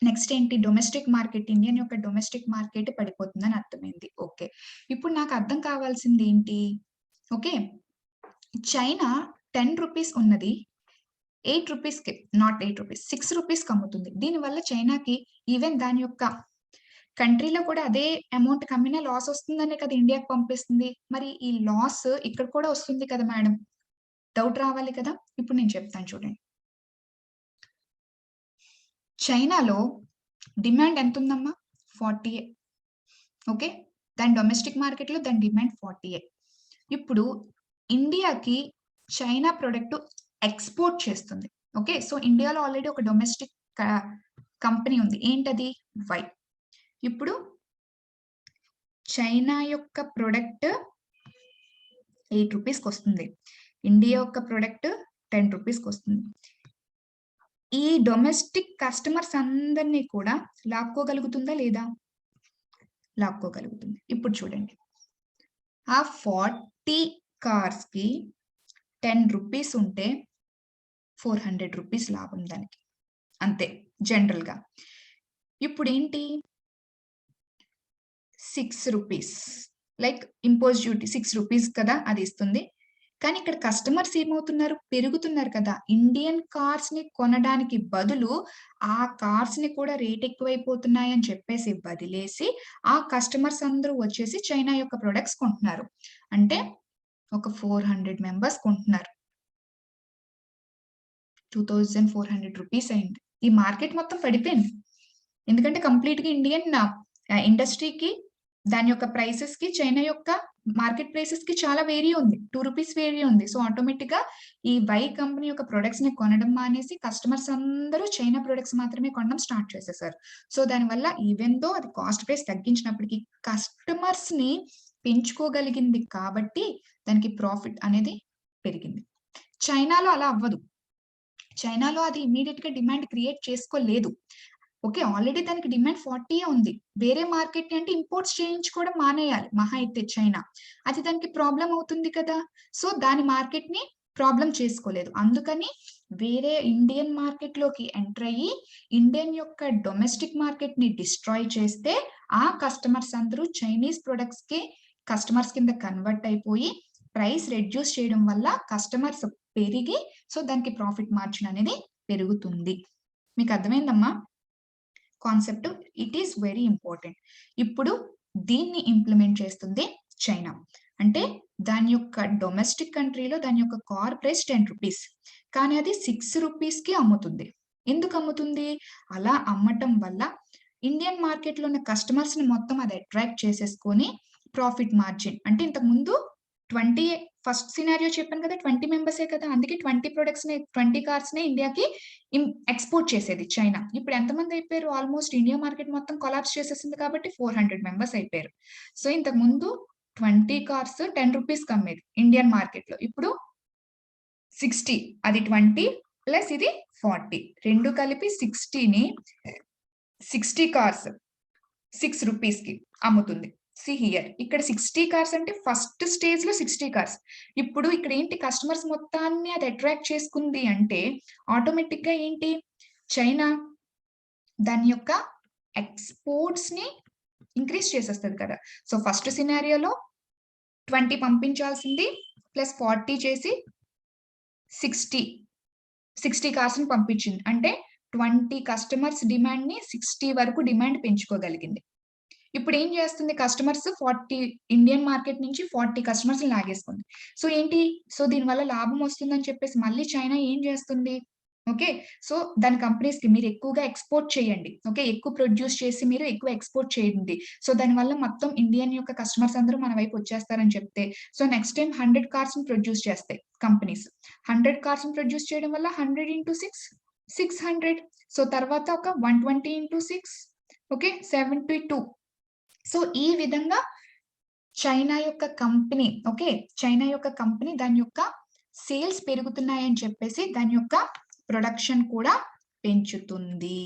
నెక్స్ట్ ఏంటి? డొమెస్టిక్ మార్కెట్ ఇండియన్ యొక్క డొమెస్టిక్ మార్కెట్ పడిపోతుందని అర్థమైంది. ఓకే. ఇప్పుడు నాకు అర్థం కావాల్సింది ఏంటి? ఓకే. చైనా 10 రూపీస్ ఉన్నది 8 రూపీస్‌కి నాట్ 8 రూపీస్ 6 రూపీస్‌కి అమ్ముతుంది. దీనివల్ల చైనాకి ఈవెన్ దాని యొక్క కంట్రీలో కూడా అదే అమౌంట్‌కి అమ్మినా లాస్ వస్తుందనే కదా ఇండియాకి పంపిస్తుంది. మరి ఈ లాస్ ఇక్కడ కూడా వస్తుంది కదా మేడం. డౌట్ రావాలి కదా! ఇప్పుడు నేను చెప్తాను చూడండి. చైనాలో డిమాండ్ ఎంతుందమ్మా? 40 ఓకే. దాని డొమెస్టిక్ మార్కెట్‌లో దాని డిమాండ్ 40. ఇప్పుడు ఇండియాకి చైనా ప్రొడక్ట్ ఎక్స్‌పోర్ట్ చేస్తుంది. ఓకే. సో, ఇండియాలో ఆల్రెడీ ఒక డొమెస్టిక్ క కంపెనీ ఉంది. ఏంటది? వై. ఇప్పుడు చైనా యొక్క ప్రొడక్ట్ 8 రూపీస్‌కొస్తుంది. ఇండియా యొక్క ప్రొడక్ట్ 10 రూపీస్‌కొస్తుంది. ఈ డొమెస్టిక్ కస్టమర్స్ అందరిని కూడా లాక్కోగలుగుతుందా లేదా? లాక్కోగలుగుతుంది. ఇప్పుడు చూడండి. ఆ 40 కార్స్‌కి 10 రూపీస్ ఉంటే 400 రూపీస్ లాభం దానికి. అంతే జనరల్‌గా. ఇప్పుడేంటి 6 rupees like impose duty 6 rupees కదా అది ఇస్తుంది. కానీ ఇక్కడ కస్టమర్స్ ఏమవుతున్నారు? పెరుగుతున్నారు కదా! ఇండియన్ కార్స్‌ని కొనడానికి బదులు ఆ కార్స్‌ని కూడా రేట్ ఎక్కువైపోతున్నాయని చెప్పేసి వదిలేసి ఆ కస్టమర్స్ అందరూ వచ్చేసి చైనా యొక్క ప్రొడక్ట్స్ కొంటున్నారు. అంటే ఒక 400 మెంబర్స్ కొంటున్నారు. 2400 రూపీస్ అయింది. ఈ మార్కెట్ మొత్తం పడిపోయింది. ఎందుకంటే కంప్లీట్‌గా ఇండియన్ ఇండస్ట్రీకి దాని యొక్క ప్రైసెస్‌కి చైనా యొక్క మార్కెట్ ప్రైసెస్‌కి చాలా వేరీ ఉంది. 2 రూపీస్ వేరీ ఉంది. సో, ఆటోమేటిక్‌గా ఈ వై కంపెనీ యొక్క ప్రొడక్ట్స్‌ని కొనడం మానేసి కస్టమర్స్ అందరూ చైనా ప్రొడక్ట్స్ మాత్రమే కొనడం స్టార్ట్ చేసేసారు. సో, దానివల్ల ఈవెన్ దో అది కాస్ట్ ప్రైస్ తగ్గించినప్పటికీ కస్టమర్స్‌ని పెంచుకోగలిగింది కాబట్టి దానికి ప్రాఫిట్ అనేది పెరిగింది. చైనాలో అలా అవ్వదు. చైనాలో అది ఇమ్మీడియేట్‌గా డిమాండ్ క్రియేట్ చేసుకోలేదు. ఓకే. ఆల్రెడీ దానికి డిమాండ్ 40 ఉంది. వేరే మార్కెట్ అంటే ఇంపోర్ట్స్ చేయించుకోవడం మానేయాలి. మహా అయితే చైనా. అది దానికి ప్రాబ్లమ్ అవుతుంది కదా! సో, దాని మార్కెట్‌ని ప్రాబ్లమ్ చేసుకోలేదు. అందుకని వేరే ఇండియన్ మార్కెట్‌లోకి ఎంటర్ అయ్యి, ఇండియన్ యొక్క డొమెస్టిక్ మార్కెట్‌ని డిస్ట్రాయ్ చేస్తే, ఆ కస్టమర్స్ అందరూ చైనీస్ ప్రొడక్ట్స్‌కి కస్టమర్స్ కింద కన్వర్ట్ అయిపోయి, ప్రైస్ రెడ్యూస్ చేయడం వల్ల కస్టమర్స్ పెరిగి, సో, దానికి ప్రాఫిట్ మార్జిన్ అనేది పెరుగుతుంది. మీకు అర్థమైందమ్మా? Concept it is very important. ఇప్పుడు దీన్ని ఇంప్లిమెంట్ చేస్తుంది చైనా. అంటే దాని యొక్క డొమెస్టిక్ కంట్రీలో దాని యొక్క కార్ ప్రైస్ 10 రూపీస్. కానీ అది 6 రూపీస్‌కి అమ్ముతుంది. ఎందుకు అమ్ముతుంది? అలా అమ్మటం వల్ల ఇండియన్ మార్కెట్‌లో ఉన్న కస్టమర్స్‌ని మొత్తం అది అట్రాక్ట్ చేసేసుకొని ప్రాఫిట్ మార్జిన్ అంటే ఇంతకుముందు 20 ఫస్ట్ సినారియో చెప్పాను కదా! 20 మెంబర్సే కదా! అందుకే 20 కార్స్‌నే ఇండియాకి ఎక్స్‌పోర్ట్ చేసేది చైనా. ఇప్పుడు ఎంతమంది అయిపోయారు? ఆల్‌మోస్ట్ ఇండియా మార్కెట్ మొత్తం కొలాప్స్ చేసేసింది కాబట్టి 400 మెంబర్స్ అయిపోయారు. సో, ఇంతకుముందు 20 కార్స్ 10 రూపీస్‌కి అమ్మేది ఇండియన్ మార్కెట్‌లో. ఇప్పుడు 60 అది 20 ప్లస్ ఇది 40 రెండు కలిపి 60ని 60 కార్స్ 6 రూపీస్‌కి అమ్ముతుంది. సీ హియర్ ఇక్కడ 60 కార్స్ అంటే ఫస్ట్ స్టేజ్‌లో 60 కార్స్. ఇప్పుడు ఇక్కడ ఏంటి కస్టమర్స్ మొత్తాన్ని అది అట్రాక్ట్ చేసుకుంది అంటే ఆటోమేటిక్‌గా ఏంటి చైనా దాని యొక్క ఎక్స్‌పోర్ట్స్‌ని ఇంక్రీజ్ చేసేస్తది కదా! సో, ఫస్ట్ సినారియోలో 20 పంపించాల్సింది ప్లస్ 40 చేసి 60, 60 కార్స్‌ని పంపించింది. అంటే 20 కస్టమర్స్ డిమాండ్‌ని 60 వరకు డిమాండ్ పెంచుకోగలిగింది. ఇప్పుడేం జేస్తుంది కస్టమర్స్ 40 ఇండియన్ మార్కెట్ నుంచి 40 కస్టమర్స్‌ని లాగేసుకుంది. సో, ఏంటి? సో, దీనివల్ల లాభం వస్తుందని చెప్పేసి మళ్ళీ చైనా ఏం జేస్తుంది? ఓకే. సో, దాని కంపెనీస్‌కి మీరు ఎక్కువగా ఎక్స్‌పోర్ట్ చేయండి. ఓకే. ఎక్కువ ప్రొడ్యూస్ చేసి మీరు ఎక్కువ ఎక్స్‌పోర్ట్ చేయండి. సో, దానివల్ల మొత్తం ఇండియన్ యొక్క కస్టమర్స్ అందరూ మన వైపు వచ్చేస్తారని చెప్తే, సో, నెక్స్ట్ టైమ్ 100 కార్స్‌ని ప్రొడ్యూస్ చేస్తాయి కంపెనీస్. 100 కార్స్‌ని ప్రొడ్యూస్ చేయడం వల్ల 100 ఇంటూ 6 600. సో, తర్వాత ఒక 120 ఇంటూ 6 ఓకే. 72. సో, ఈ విధంగా చైనా యొక్క కంపెనీ ఓకే. చైనా యొక్క కంపెనీ దాని యొక్క సేల్స్ పెరుగుతున్నాయని చెప్పేసి దాని యొక్క ప్రొడక్షన్ కూడా పెంచుతుంది.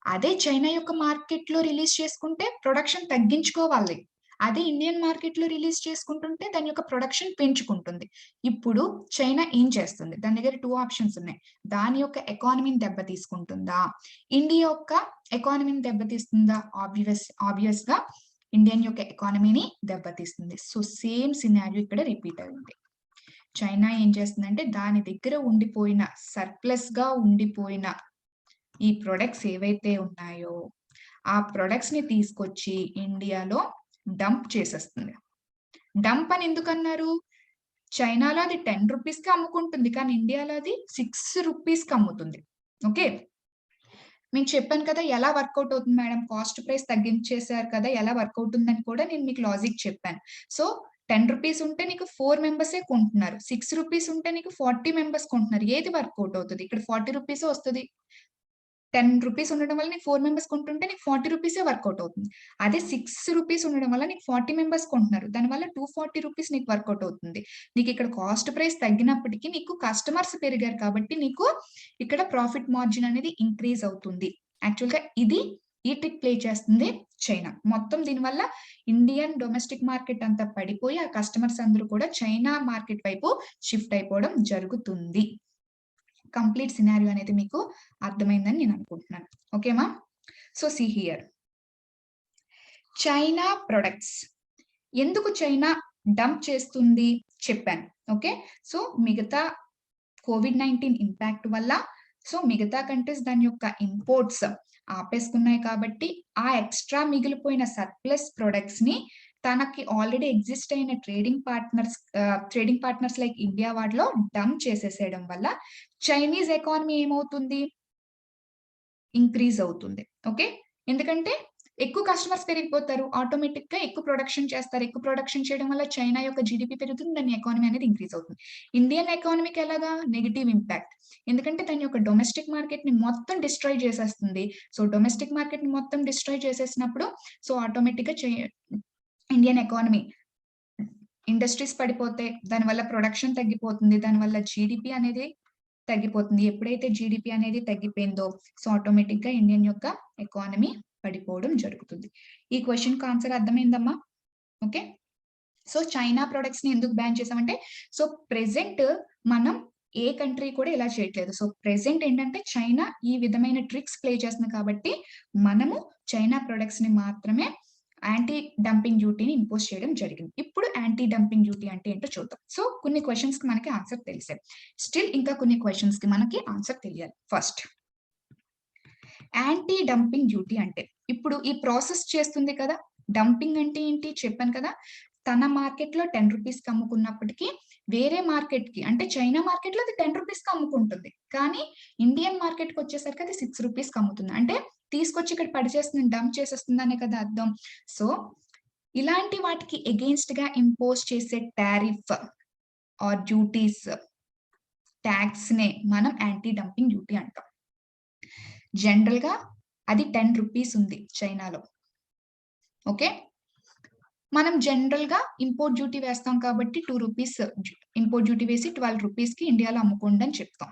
అదే చైనా యొక్క మార్కెట్‌లో రిలీజ్ చేసుకుంటే ప్రొడక్షన్ తగ్గించుకోవాలి. అదే ఇండియన్ మార్కెట్‌లో రిలీజ్ చేసుకుంటుంటే దాని యొక్క ప్రొడక్షన్ పెంచుకుంటుంది. ఇప్పుడు చైనా ఏం చేస్తుంది? దాని దగ్గర 2 ఆప్షన్స్ ఉన్నాయి. దాని యొక్క ఎకానమీని దెబ్బతీసుకుంటుందా? ఇండియా యొక్క ఎకానమీని దెబ్బతీస్తుందా? ఆబ్వియస్‌గా ఇండియన్ యొక్క ఎకానమీని దెబ్బతీస్తుంది. సో, సేమ్ సినారియో ఇక్కడ రిపీట్ అయింది. చైనా ఏం చేస్తుందంటే దాని దగ్గర ఉండిపోయిన సర్ప్లస్‌గా ఉండిపోయిన ఈ ప్రొడక్ట్స్ ఏవైతే ఉన్నాయో, ఆ ప్రొడక్ట్స్‌ని తీసుకొచ్చి ఇండియాలో డంప్ చేసేస్తుంది. డంప్ అని ఎందుకన్నారు? చైనాలో అది 10 రూపీస్‌కి అమ్ముకుంటుంది. కానీ ఇండియాలో అది 6 రూపీస్‌కి అమ్ముతుంది. ఓకే. మీకు చెప్పాను కదా! ఎలా వర్కౌట్ అవుతుంది మేడం కాస్ట్ ప్రైస్ తగ్గించేసారు కదా! ఎలా వర్కౌట్ ఉందని కూడా నేను మీకు లాజిక్ చెప్పాను. సో, 10 రూపీస్ ఉంటే నీకు 4 మెంబర్సే కొంటున్నారు. 6 రూపీస్ ఉంటే నీకు 40 మెంబర్స్ కొంటున్నారు. ఏది వర్కౌట్ అవుతది? ఇక్కడ 40 రూపీసే వస్తది. 10 రూపీస్ ఉండడం వల్ల నీకు 4 మెంబర్స్ కొంటుంటే నీకు 40 రూపీసే వర్కౌట్ అవుతుంది. అదే 6 రూపీస్ ఉండడం వల్ల నీకు 40 మెంబర్స్ కొంటున్నారు. దానివల్ల 240 రూపీస్ నీకు వర్కౌట్ అవుతుంది. నీకిక్కడ కాస్ట్ ప్రైస్ తగ్గినప్పటికి నీకు కస్టమర్స్ పెరిగారు కాబట్టి నీకు ఇక్కడ ప్రాఫిట్ మార్జిన్ అనేది ఇంక్రీజ్ అవుతుంది. యాక్చువల్‌గా ఈ ట్రిక్ ప్లే చేస్తుంది చైనా. మొత్తం దీనివల్ల ఇండియన్ డొమెస్టిక్ మార్కెట్ అంతా పడిపోయి ఆ కస్టమర్స్ అందరూ కూడా చైనా మార్కెట్ వైపు షిఫ్ట్ అయిపోవడం జరుగుతుంది. కంప్లీట్ సినారియో అనేది మీకు అర్థమైందని నేను అనుకుంటున్నాను. ఓకేమా? So, see here. China products. ఎందుకు చైనా డంప్ చేస్తుంది చెప్పాను. ఓకే. సో, మిగతా కోవిడ్-19 ఇంపాక్ట్ వల్ల మిగతా కంట్రీస్ దాని యొక్క ఇంపోర్ట్స్ ఆపేసుకున్నాయి కాబట్టి, ఆ ఎక్స్‌ట్రా మిగిలిపోయిన సర్ప్లస్ ప్రొడక్ట్స్‌ని తనకి ఆల్రెడీ ఎగ్జిస్ట్ అయిన ట్రేడింగ్ పార్ట్నర్స్ లైక్ ఇండియా వాటిలో డంప్ చేసేసేయడం వల్ల చైనీస్ ఎకానమీ ఏమవుతుంది? ఇంక్రీజ్ అవుతుంది. ఓకే. ఎందుకంటే ఎక్కువ కస్టమర్స్ పెరిగిపోతారు. ఆటోమేటిక్‌గా ఎక్కువ ప్రొడక్షన్ చేస్తారు. ఎక్కువ ప్రొడక్షన్ చేయడం వల్ల చైనా యొక్క జీడీపీ పెరుగుతుంది. దాని ఎకానమీ అనేది ఇంక్రీజ్ అవుతుంది. ఇండియన్ ఎకానమీకి ఎలాగా? Negative impact. ఎందుకంటే దాని యొక్క డొమెస్టిక్ మార్కెట్‌ని మొత్తం డిస్ట్రాయ్ చేసేస్తుంది. సో, డొమెస్టిక్ మార్కెట్‌ని మొత్తం డిస్ట్రాయ్ చేసేసినప్పుడు ఆటోమేటిక్‌గా ఇండియన్ ఎకానమీ ఇండస్ట్రీస్ పడిపోతాయి. దానివల్ల ప్రొడక్షన్ తగ్గిపోతుంది. దానివల్ల జీడీపీ అనేది తగ్గిపోతుంది. ఎప్పుడైతే జీడీపీ అనేది తగ్గిపోయిందో ఆటోమేటిక్‌గా ఇండియన్ యొక్క ఎకానమీ పడిపోవడం జరుగుతుంది. ఈ క్వెషన్‌కి ఆన్సర్ అర్థమైందమ్మా? ఓకే. సో, చైనా ప్రొడక్ట్స్‌ని ఎందుకు బ్యాన్ చేసామంటే, ప్రెజెంట్ మనం ఏ కంట్రీ కూడా ఇలా చేయట్లేదు. ప్రెజెంట్ ఏంటంటే చైనా ఈ విధమైన ట్రిక్స్ ప్లే చేస్తుంది కాబట్టి, మనము చైనా ప్రొడక్ట్స్‌ని మాత్రమే యాంటీ డంపింగ్ డ్యూటీని ఇంపోజ్ చేయడం జరిగింది. ఇప్పుడు యాంటీ డంపింగ్ డ్యూటీ అంటే ఏంటో చూద్దాం. కొన్ని క్వెషన్స్‌కి మనకి ఆన్సర్ తెలిసాయి. స్టిల్ ఇంకా కొన్ని క్వెషన్స్‌కి మనకి ఆన్సర్ తెలియాలి. ఫస్ట్ యాంటీ డంపింగ్ డ్యూటీ అంటే, ఇప్పుడు ఈ ప్రాసెస్ చేస్తుంది కదా! డంపింగ్ అంటే ఏంటి చెప్పాను కదా! తన మార్కెట్‌లో 10 రూపీస్‌కి అమ్ముకున్నప్పటికీ, వేరే మార్కెట్‌కి అంటే చైనా మార్కెట్‌లో అది 10 రూపీస్‌కి అమ్ముకుంటుంది. కానీ ఇండియన్ మార్కెట్‌కొచ్చేసరికి అది 6 రూపీస్‌కి అమ్ముతుంది. అంటే తీసుకొచ్చి ఇక్కడ పడిచేస్తుంది, డంప్ చేసేస్తుందనే కదా అర్థం. సో, ఇలాంటి వాటికి ఎగెయిన్స్ట్‌గా ఇంపోజ్ చేసే టారిఫ్ ఆర్ డ్యూటీస్, టాక్స్‌నే మనం యాంటీ డంపింగ్ డ్యూటీ అంటాం. జనరల్‌గా అది 10 రూపీస్ ఉంది చైనాలో. ఓకే. మనం జనరల్‌గా ఇంపోర్ట్ డ్యూటీ వేస్తాం కాబట్టి 2 రూపీస్ ఇంపోర్ట్ డ్యూటీ వేసి 12 రూపీస్‌కి ఇండియాలో అమ్ముకోండి అని చెప్తాం.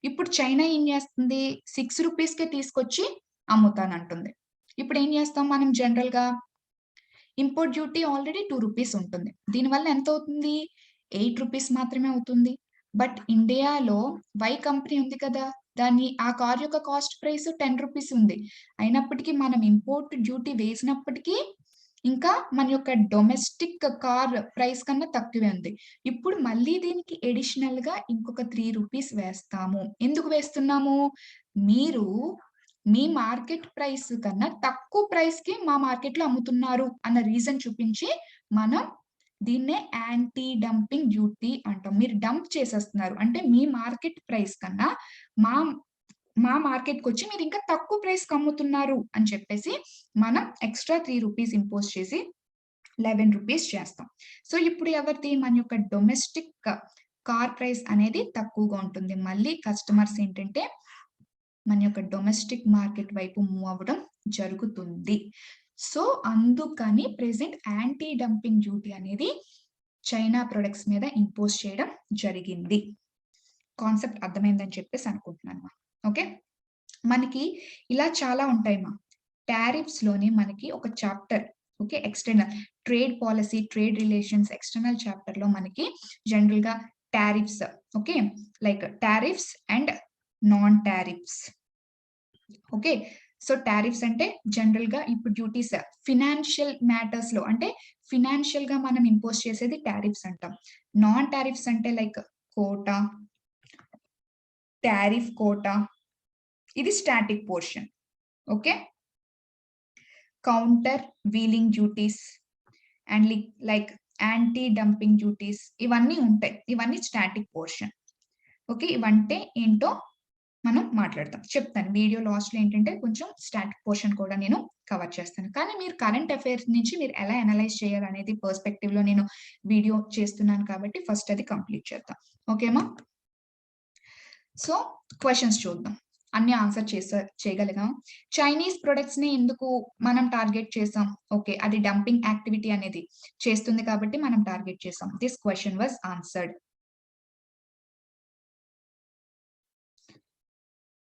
ఇప్పుడు చైనా ఏం చేస్తుంది? 6 రూపీస్‌కే తీసుకొచ్చి అమ్ముతానంటుంది. ఇప్పుడు ఏం చేస్తాం మనం జనరల్‌గా? ఇంపోర్ట్ డ్యూటీ ఆల్రెడీ 2 రూపీస్ ఉంటుంది. దీనివల్ల ఎంత అవుతుంది? 8 రూపీస్ మాత్రమే అవుతుంది. బట్ ఇండియాలో వై కంపెనీ ఉంది కదా! ఆ కార్ యొక్క కాస్ట్ ప్రైస్ 10 రూపీస్ ఉంది. అయినప్పటికీ మనం ఇంపోర్ట్ డ్యూటీ వేసినప్పటికీ ఇంకా మన యొక్క డొమెస్టిక్ కార్ ప్రైస్ కన్నా తక్కువే ఉంది. ఇప్పుడు మళ్ళీ దీనికి అడిషనల్‌గా ఇంకొక 3 రూపీస్ వేస్తాము. ఎందుకు వేస్తున్నాము? మీరు మీ మార్కెట్ ప్రైస్ కన్నా తక్కువ ప్రైస్‌కి మా మార్కెట్‌లో అమ్ముతున్నారు అన్న రీజన్ చూపించి మనం దీన్నే యాంటీ డంపింగ్ డ్యూటీ అంటాం. మీరు డంప్ చేసేస్తున్నారు. అంటే మీ మార్కెట్ ప్రైస్ కన్నా మా మా మార్కెట్‌కొచ్చి మీరు ఇంకా తక్కువ ప్రైస్‌కి అమ్ముతున్నారు అని చెప్పేసి మనం ఎక్స్‌ట్రా రూ. 3 ఇంపోజ్ చేసి రూ. 11 చేస్తాం. సో, ఇప్పుడు ఎవరిది మన యొక్క డొమెస్టిక్ కార్ ప్రైస్ అనేది తక్కువగా ఉంటుంది. మళ్ళీ కస్టమర్స్ ఏంటంటే మన యొక్క డొమెస్టిక్ మార్కెట్ వైపు మూవ్ అవ్వడం జరుగుతుంది. సో, అందుకని ప్రెజెంట్ యాంటీ డంపింగ్ డ్యూటీ అనేది చైనా ప్రొడక్ట్స్ మీద ఇంపోజ్ చేయడం జరిగింది. కాన్సెప్ట్ అర్థమైందని చెప్పేసి అనుకుంటున్నాను. ఓకే. మనకి ఇలా చాలా ఉంటాయి టారిఫ్స్‌లోని మనకి ఒక chapter okay. External trade policy, trade relations external చాప్టర్‌లో మనకి జనరల్‌గా tariffs okay. Like tariffs and non tariffs. Okay. So, tariffs అంటే జనరల్‌గా ఇప్పుడు డ్యూటీస్ ఫినాన్షియల్ మ్యాటర్స్‌లో అంటే ఫినాన్షియల్‌గా మనం ఇంపోజ్ చేసేది టారిఫ్స్ అంటాం. నాన్ టారిఫ్స్ అంటే లైక్ కోటా, టారిఫ్ కోటా ఇది static portion. Okay. Countervailing duties and like anti dumping duties ఇవన్నీ ఉంటాయి. ఇవన్నీ స్టాటిక్ పోర్షన్. ఓకే. ఇవంటే ఏంటో మనం మాట్లాడతాం. చెప్తాను. వీడియో లాస్ట్‌లో ఏంటంటే కొంచెం స్టాటిక్ పోర్షన్ కూడా నేను కవర్ చేస్తాను. కానీ మీరు కరెంట్ అఫైర్స్ నుంచి మీరు ఎలా అనలైజ్ చేయాలనేది పర్స్పెక్టివ్‌లో నేను వీడియో చేస్తున్నాను కాబట్టి ఫస్ట్ అది కంప్లీట్ చేద్దాం. ఓకేమా? సో, క్వెషన్స్ చూద్దాం. అన్ని ఆన్సర్ చేయగలిగాం. చైనీస్ ప్రొడక్ట్స్‌ని ఎందుకు మనం టార్గెట్ చేసాం? ఓకే. అది డంపింగ్ యాక్టివిటీ అనేది చేస్తుంది కాబట్టి మనం టార్గెట్ చేసాం. This question was answered.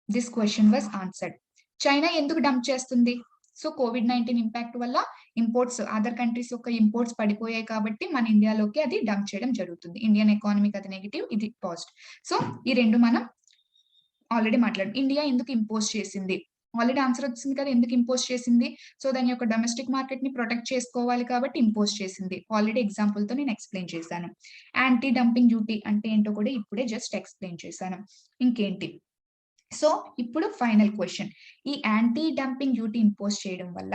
This question was answered. China ఎందుకు డంప్ చేస్తుంది? సో, కోవిడ్-19 ఇంపాక్ట్ వల్ల ఇంపోర్ట్స్ అదర్ కంట్రీస్ యొక్క ఇంపోర్ట్స్ పడిపోయాయి కాబట్టి మన ఇండియాలోకి అది డంప్ చేయడం జరుగుతుంది. ఇండియన్ ఎకానమీకి అది నెగెటివ్, ఇది పాజిటివ్. సో, ఈ 2 మనం ఆల్రెడీ మాట్లాడాం. ఇండియా ఎందుకు ఇంపోజ్ చేసింది? ఆల్రెడీ ఆన్సర్ వచ్చింది కదా! ఎందుకు ఇంపోజ్ చేసింది? సో, దాని యొక్క డొమెస్టిక్ మార్కెట్‌ని ప్రొటెక్ట్ చేసుకోవాలి కాబట్టి ఇంపోజ్ చేసింది. ఆల్రెడీ ఎగ్జాంపుల్‌తో నేను ఎక్స్‌ప్లెయిన్ చేశాను. యాంటీ డంపింగ్ డ్యూటీ అంటే ఏంటో కూడా ఇప్పుడే జస్ట్ ఎక్స్‌ప్లెయిన్ చేశాను. ఇంకేంటి? సో, ఇప్పుడు ఫైనల్ క్వెషన్. ఈ యాంటీ డంపింగ్ డ్యూటీ ఇంపోజ్ చేయడం వల్ల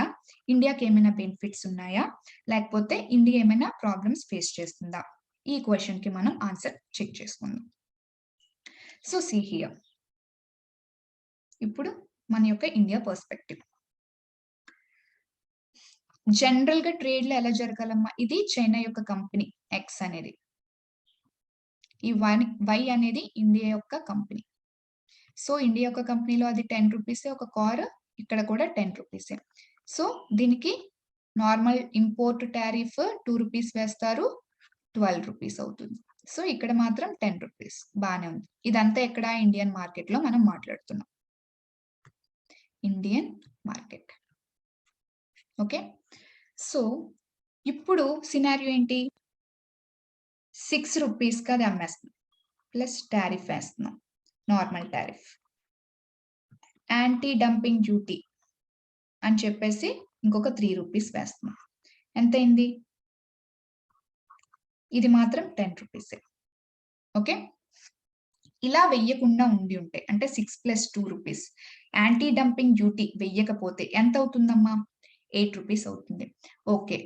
ఇండియాకి ఏమైనా బెనిఫిట్స్ ఉన్నాయా? లేకపోతే ఇండియా ఏమైనా ప్రాబ్లమ్స్ ఫేస్ చేస్తుందా? ఈ క్వెషన్‌కి మనం ఆన్సర్ చెక్ చేసుకుందాం. So, see here. ఇప్పుడు మన యొక్క ఇండియా పర్స్పెక్టివ్. జనరల్‌గా ట్రేడ్‌లో ఎలా జరగాలమ్మా? ఇది చైనా యొక్క కంపెనీ ఎక్స్ అనేది. ఈ వై అనేది ఇండియా యొక్క కంపెనీ. సో, ఇండియా యొక్క కంపెనీలో అది రూ. 10 ఒక కార్ ఇక్కడ కూడా రూ. 10. సో, దీనికి నార్మల్ ఇంపోర్ట్ టారిఫ్ రూ. 2 వేస్తారు. రూ. 12 అవుతుంది. సో, ఇక్కడ మాత్రం రూ. 10 బానే ఉంది. ఇదంతా ఎక్కడ ఇండియన్ మార్కెట్‌లో మనం మాట్లాడుతున్నాం. Indian market. ఓకే. సో, ఇప్పుడు సినారియో ఏంటి? రూ. 6కి అది అమ్మేస్తున్నాం. ప్లస్ టారిఫ్ వేస్తున్నాం. Normal tariff. Anti dumping duty అని చెప్పేసి ఇంకొక రూ. 3 వేస్తున్నాం. ఎంతయింది? ఇది మాత్రం రూ. 10. ఓకే. ఇలా వెయ్యకుండా ఉండి ఉంటే అంటే 6 + 2 యాంటీ డంపింగ్ డ్యూటీ వెయ్యకపోతే ఎంత అవుతుందమ్మా? రూ. 8 అవుతుంది. ఓకే.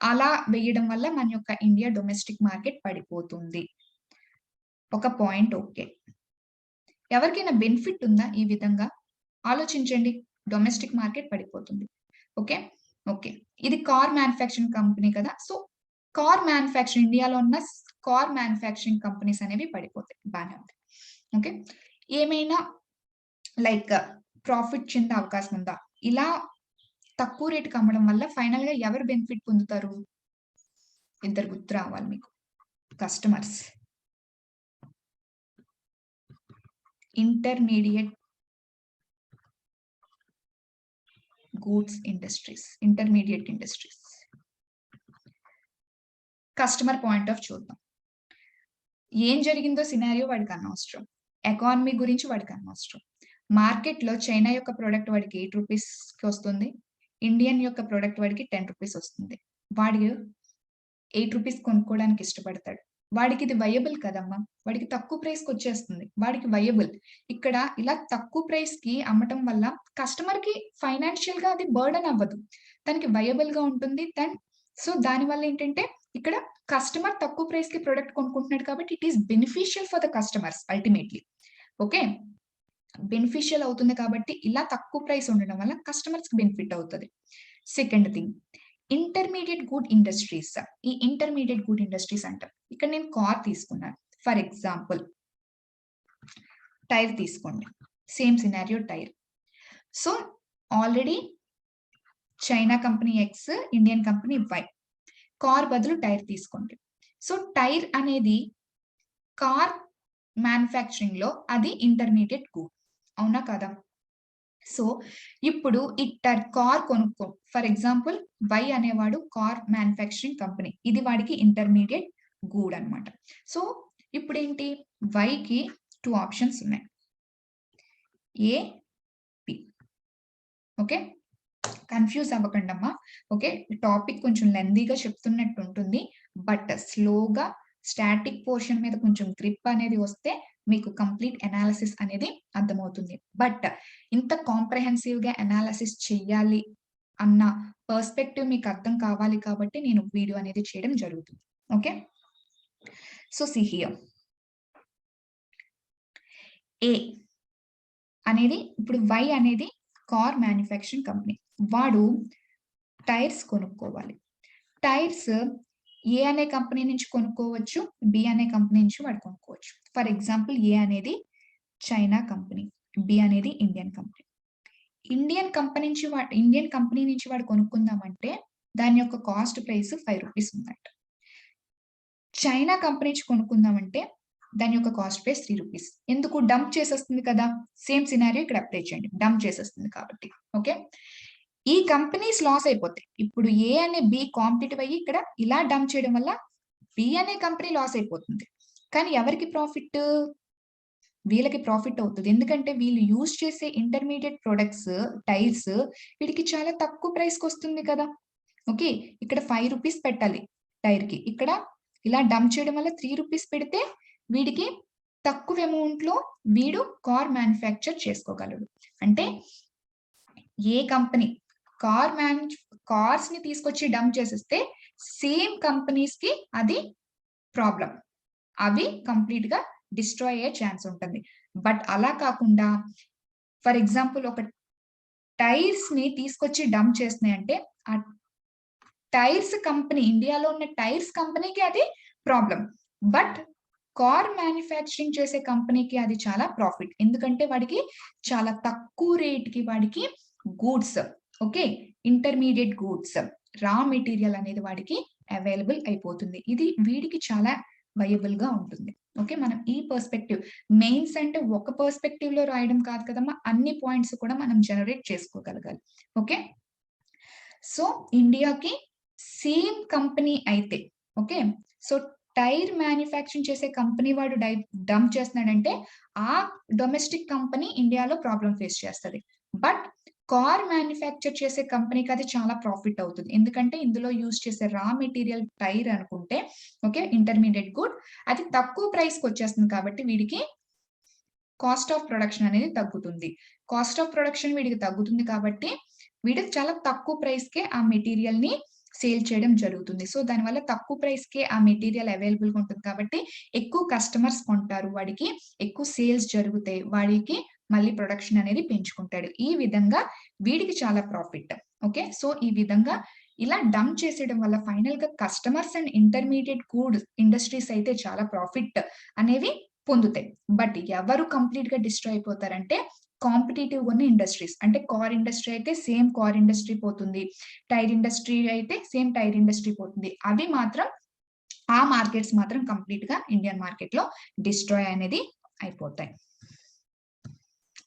అలా వేయడం వల్ల మన యొక్క ఇండియా డొమెస్టిక్ మార్కెట్ పడిపోతుంది. ఒక పాయింట్ ఓకే. ఎవరికైనా బెనిఫిట్ ఉందా ఈ విధంగా? ఆలోచించండి. డొమెస్టిక్ మార్కెట్ పడిపోతుంది. ఓకే. ఓకే. ఇది కార్ మ్యానుఫ్యాక్చరింగ్ కంపెనీ కదా! సో, కార్ మ్యానుఫ్యాక్చరింగ్ ఇండియాలో ఉన్న కార్ మ్యానుఫ్యాక్చరింగ్ కంపెనీస్ అనేవి పడిపోతాయి. బానే ఉంది. ఓకే. ఏమైనా లైక్ ప్రాఫిట్ చెందే అవకాశం ఉందా? ఇలా తక్కువ రేట్‌కి అమ్మడం వల్ల ఫైనల్‌గా ఎవరు బెనిఫిట్ పొందుతారు? ఇద్దరు గుర్తు రావాలి మీకు. Customers. Intermediate goods industries. Intermediate industries. Customer point of చూద్దాం. ఏం జరిగిందో సినారియో వాడికి అనవసరం. ఎకానమీ గురించి వాడికి అనవసరం. మార్కెట్‌లో చైనా యొక్క ప్రొడక్ట్ వాడికి రూ. 8కి వస్తుంది. ఇండియన్ యొక్క ప్రొడక్ట్ వాడికి రూ. 10 వస్తుంది. వాడు రూ. 8 కొనుక్కోవడానికి ఇష్టపడతాడు. వాడికి ఇది వయబుల్ కదమ్మా! వాడికి తక్కువ ప్రైస్‌కి వచ్చేస్తుంది. వాడికి వయబుల్. ఇక్కడ ఇలా తక్కువ ప్రైస్‌కి అమ్మటం వల్ల కస్టమర్‌కి ఫైనాన్షియల్‌గా అది బర్డెన్ అవ్వదు. తనకి వయబుల్‌గా ఉంటుంది. సో, దానివల్ల ఏంటంటే ఇక్కడ కస్టమర్ తక్కువ ప్రైస్ కి ప్రొడక్ట్ కొనుక్కుంటున్నాడు కాబట్టి it is beneficial for the customers ultimately. Okay, beneficial అవుతుంది కాబట్టి ఇలా తక్కువ ప్రైస్ ఉండడం వల్ల కస్టమర్స్ కి బెనిఫిట్ అవుతుంది. Second thing, intermediate good industries. ఈ ఇంటర్మీడియట్ గుడ్ ఇండస్ట్రీస్ అంటాం. ఇక్కడ నేను కార్ తీసుకున్నాను. ఫర్ ఎగ్జాంపుల్ టైర్ తీసుకోండి. Same scenario tyre. So already China company X, Indian company Y. Car బదులు టైర్ తీసుకోండి. సో టైర్ అనేది కార్ మ్యానుఫ్యాక్చరింగ్ లో అది ఇంటర్మీడియట్ గుడ్, అవునా కదా? సో ఇప్పుడు ఈ కార్ కొనుక్కో, ఫర్ ఎగ్జాంపుల్ వై అనేవాడు కార్ మ్యానుఫ్యాక్చరింగ్ కంపెనీ, ఇది వాడికి ఇంటర్మీడియట్ గూడ్ అన్నమాట. సో ఇప్పుడు ఏంటి, వైకి 2 ఆప్షన్స్ ఉన్నాయి, ఏ బి. ఓకే, కన్ఫ్యూజ్ అవ్వకండమ్మా. ఓకే, టాపిక్ కొంచెం లెందీగా చెప్తున్నట్టు ఉంటుంది, బట్ స్లోగా స్టాటిక్ పోర్షన్ మీద కొంచెం గ్రిప్ అనేది వస్తే మీకు కంప్లీట్ అనాలిసిస్ అనేది అర్థమవుతుంది. బట్ ఇంత కాంప్రహెన్సివ్ గా అనాలిసిస్ చెయ్యాలి అన్న పర్స్పెక్టివ్ మీకు అర్థం కావాలి కాబట్టి నేను వీడియో అనేది చేయడం జరుగుతుంది. ఓకే, సో సీ హియర్, ఏ అనేది ఇప్పుడు వై అనేది కార్ మ్యానుఫ్యాక్చరింగ్ కంపెనీ, వాడు టైర్స్ కొనుక్కోవాలి. టైర్స్ ఏ అనే కంపెనీ నుంచి కొనుక్కోవచ్చు, బి అనే కంపెనీ నుంచి వాడు కొనుక్కోవచ్చు. ఫర్ ఎగ్జాంపుల్ ఏ అనేది చైనా కంపెనీ, బి అనేది ఇండియన్ కంపెనీ. ఇండియన్ కంపెనీ నుంచి వాడు కొనుక్కుందామంటే దాని యొక్క కాస్ట్ ప్రైస్ 5 రూపీస్ ఉందంట. చైనా కంపెనీ నుంచి కొనుక్కుందామంటే దాని యొక్క కాస్ట్ ప్రైస్ 3 రూపీస్. ఎందుకు, డంప్ చేసేస్తుంది కదా. సేమ్ సినారియో ఇక్కడ అప్లై చేయండి, డంప్ చేసేస్తుంది కాబట్టి. ఓకే, ఈ కంపెనీస్ లాస్ అయిపోతాయి. ఇప్పుడు ఏ అనే బి కాంపిటేటివ్ అయ్యి ఇక్కడ ఇలా డంప్ చేయడం వల్ల బి అనే కంపెనీ లాస్ అయిపోతుంది. కానీ ఎవరికి ప్రాఫిట్, వీళ్ళకి ప్రాఫిట్ అవుతుంది. ఎందుకంటే వీళ్ళు యూజ్ చేసే ఇంటర్మీడియట్ ప్రొడక్ట్స్ టైల్స్ వీడికి చాలా తక్కువ ప్రైస్కి వస్తుంది కదా. ఓకే, ఇక్కడ 5 రూపీస్ పెట్టాలి టైర్ కి, ఇక్కడ ఇలా డంప్ చేయడం వల్ల 3 రూపీస్ పెడితే వీడికి తక్కువ అమౌంట్ లో వీడు కార్ మ్యానుఫ్యాక్చర్ చేసుకోగలడు. అంటే ఏ కంపెనీ కార్స్ ని తీసుకొచ్చి డంప్ చేసేస్తే సేమ్ కంపెనీస్ కి అది ప్రాబ్లం, అవి కంప్లీట్ గా డిస్ట్రాయ్ అయ్యే ఛాన్స్ ఉంటుంది. బట్ అలా కాకుండా ఫర్ ఎగ్జాంపుల్ ఒక టైర్స్ ని తీసుకొచ్చి డంప్ చేస్తున్నాయంటే ఆ టైర్స్ కంపెనీ, ఇండియాలో ఉన్న టైర్స్ కంపెనీకి అది ప్రాబ్లం, బట్ కార్ మ్యానుఫ్యాక్చరింగ్ చేసే కంపెనీకి అది చాలా ప్రాఫిట్. ఎందుకంటే వాడికి చాలా తక్కువ రేట్ కి వాడికి goods, okay, intermediate goods, raw material అనేది వాడికి అవైలబుల్ అయిపోతుంది. ఇది వీడికి చాలా వయబుల్ గా ఉంటుంది. ఓకే, మనం ఈ పర్స్పెక్టివ్, మెయిన్స్ అంటే ఒక పర్స్పెక్టివ్ లో రాయడం కాదు కదమ్మా, అన్ని పాయింట్స్ కూడా మనం జనరేట్ చేసుకోగలగాలి. ఓకే, సో ఇండియాకి సేమ్ కంపెనీ అయితే, ఓకే, సో టైర్ మ్యానుఫ్యాక్చరింగ్ చేసే కంపెనీ వాడు డంప్ చేస్తున్నాడంటే ఆ డొమెస్టిక్ కంపెనీ ఇండియాలో ప్రాబ్లం ఫేస్ చేస్తుంది. బట్ కార్ మ్యానుఫ్యాక్చర్ చేసే కంపెనీకి అది చాలా ప్రాఫిట్ అవుతుంది. ఎందుకంటే ఇందులో యూజ్ చేసే రా మెటీరియల్ టైర్ అనుకుంటే, ఓకే, ఇంటర్మీడియట్ గుడ్, అది తక్కువ ప్రైస్కి వచ్చేస్తుంది కాబట్టి వీడికి కాస్ట్ ఆఫ్ ప్రొడక్షన్ అనేది తగ్గుతుంది. కాస్ట్ ఆఫ్ ప్రొడక్షన్ వీడికి తగ్గుతుంది కాబట్టి వీడు చాలా తక్కువ ప్రైస్ కే ఆ మెటీరియల్ ని సేల్ చేయడం జరుగుతుంది. సో దానివల్ల తక్కువ ప్రైస్ కే ఆ మెటీరియల్ అవైలబుల్ గా ఉంటుంది కాబట్టి ఎక్కువ కస్టమర్స్ కొంటారు, వాడికి ఎక్కువ సేల్స్ జరుగుతాయి, వాడికి మళ్ళీ ప్రొడక్షన్ అనేది పెంచుకుంటాడు. ఈ విధంగా వీడికి చాలా ప్రాఫిట్. ఓకే, సో ఈ విధంగా ఇలా డంప్ చేసేయడం వల్ల ఫైనల్ గా customers and intermediate goods industries అయితే చాలా ప్రాఫిట్ అనేవి పొందుతాయి. బట్ ఎవరు కంప్లీట్ గా డిస్ట్రాయ్ అయిపోతారంటే కాంపిటేటివ్ ఉన్న ఇండస్ట్రీస్. అంటే కార్ ఇండస్ట్రీ అయితే సేమ్ కార్ ఇండస్ట్రీ పోతుంది, టైర్ ఇండస్ట్రీ అయితే సేమ్ టైర్ ఇండస్ట్రీ పోతుంది. అవి మాత్రం ఆ మార్కెట్స్ మాత్రం కంప్లీట్ గా ఇండియన్ మార్కెట్ లో డిస్ట్రాయ్ అనేది అయిపోతాయి.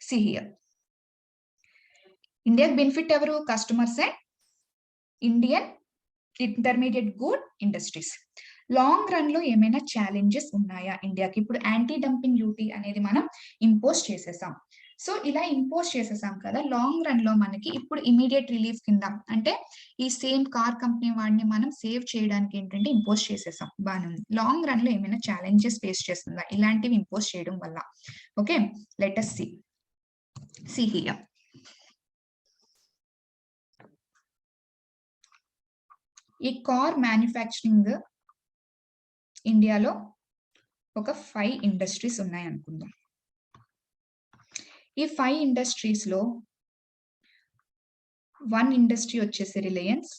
సి హియర్, ఇండియాకి బెనిఫిట్ ఎవరు, customers and Indian intermediate good industries. Long run లో ఏమైనా ఛాలెంజెస్ ఉన్నాయా ఇండియాకి? ఇప్పుడు యాంటీ డంపింగ్ డ్యూటీ అనేది మనం ఇంపోజ్ చేసేసాం. సో ఇలా ఇంపోజ్ చేసేసాం కదా, లాంగ్ రన్ లో మనకి ఇప్పుడు ఇమీడియట్ రిలీఫ్ కింద అంటే ఈ సేమ్ కార్ కంపెనీ వాడిని మనం సేవ్ చేయడానికి ఏంటంటే ఇంపోజ్ చేసేసాం, బాగానే ఉంది. లాంగ్ రన్ లో ఏమైనా ఛాలెంజెస్ ఫేస్ చేస్తుందా ఇలాంటివి ఇంపోజ్ చేయడం వల్ల? Okay, let us see here. ఈ కార్ మ్యానుఫ్యాక్చరింగ్ ఇండియాలో ఒక 5 ఇండస్ట్రీస్ ఉన్నాయనుకుందాం. ఈ 5 ఇండస్ట్రీస్‌లో 1 ఇండస్ట్రీ వచ్చేసి రిలయన్స్,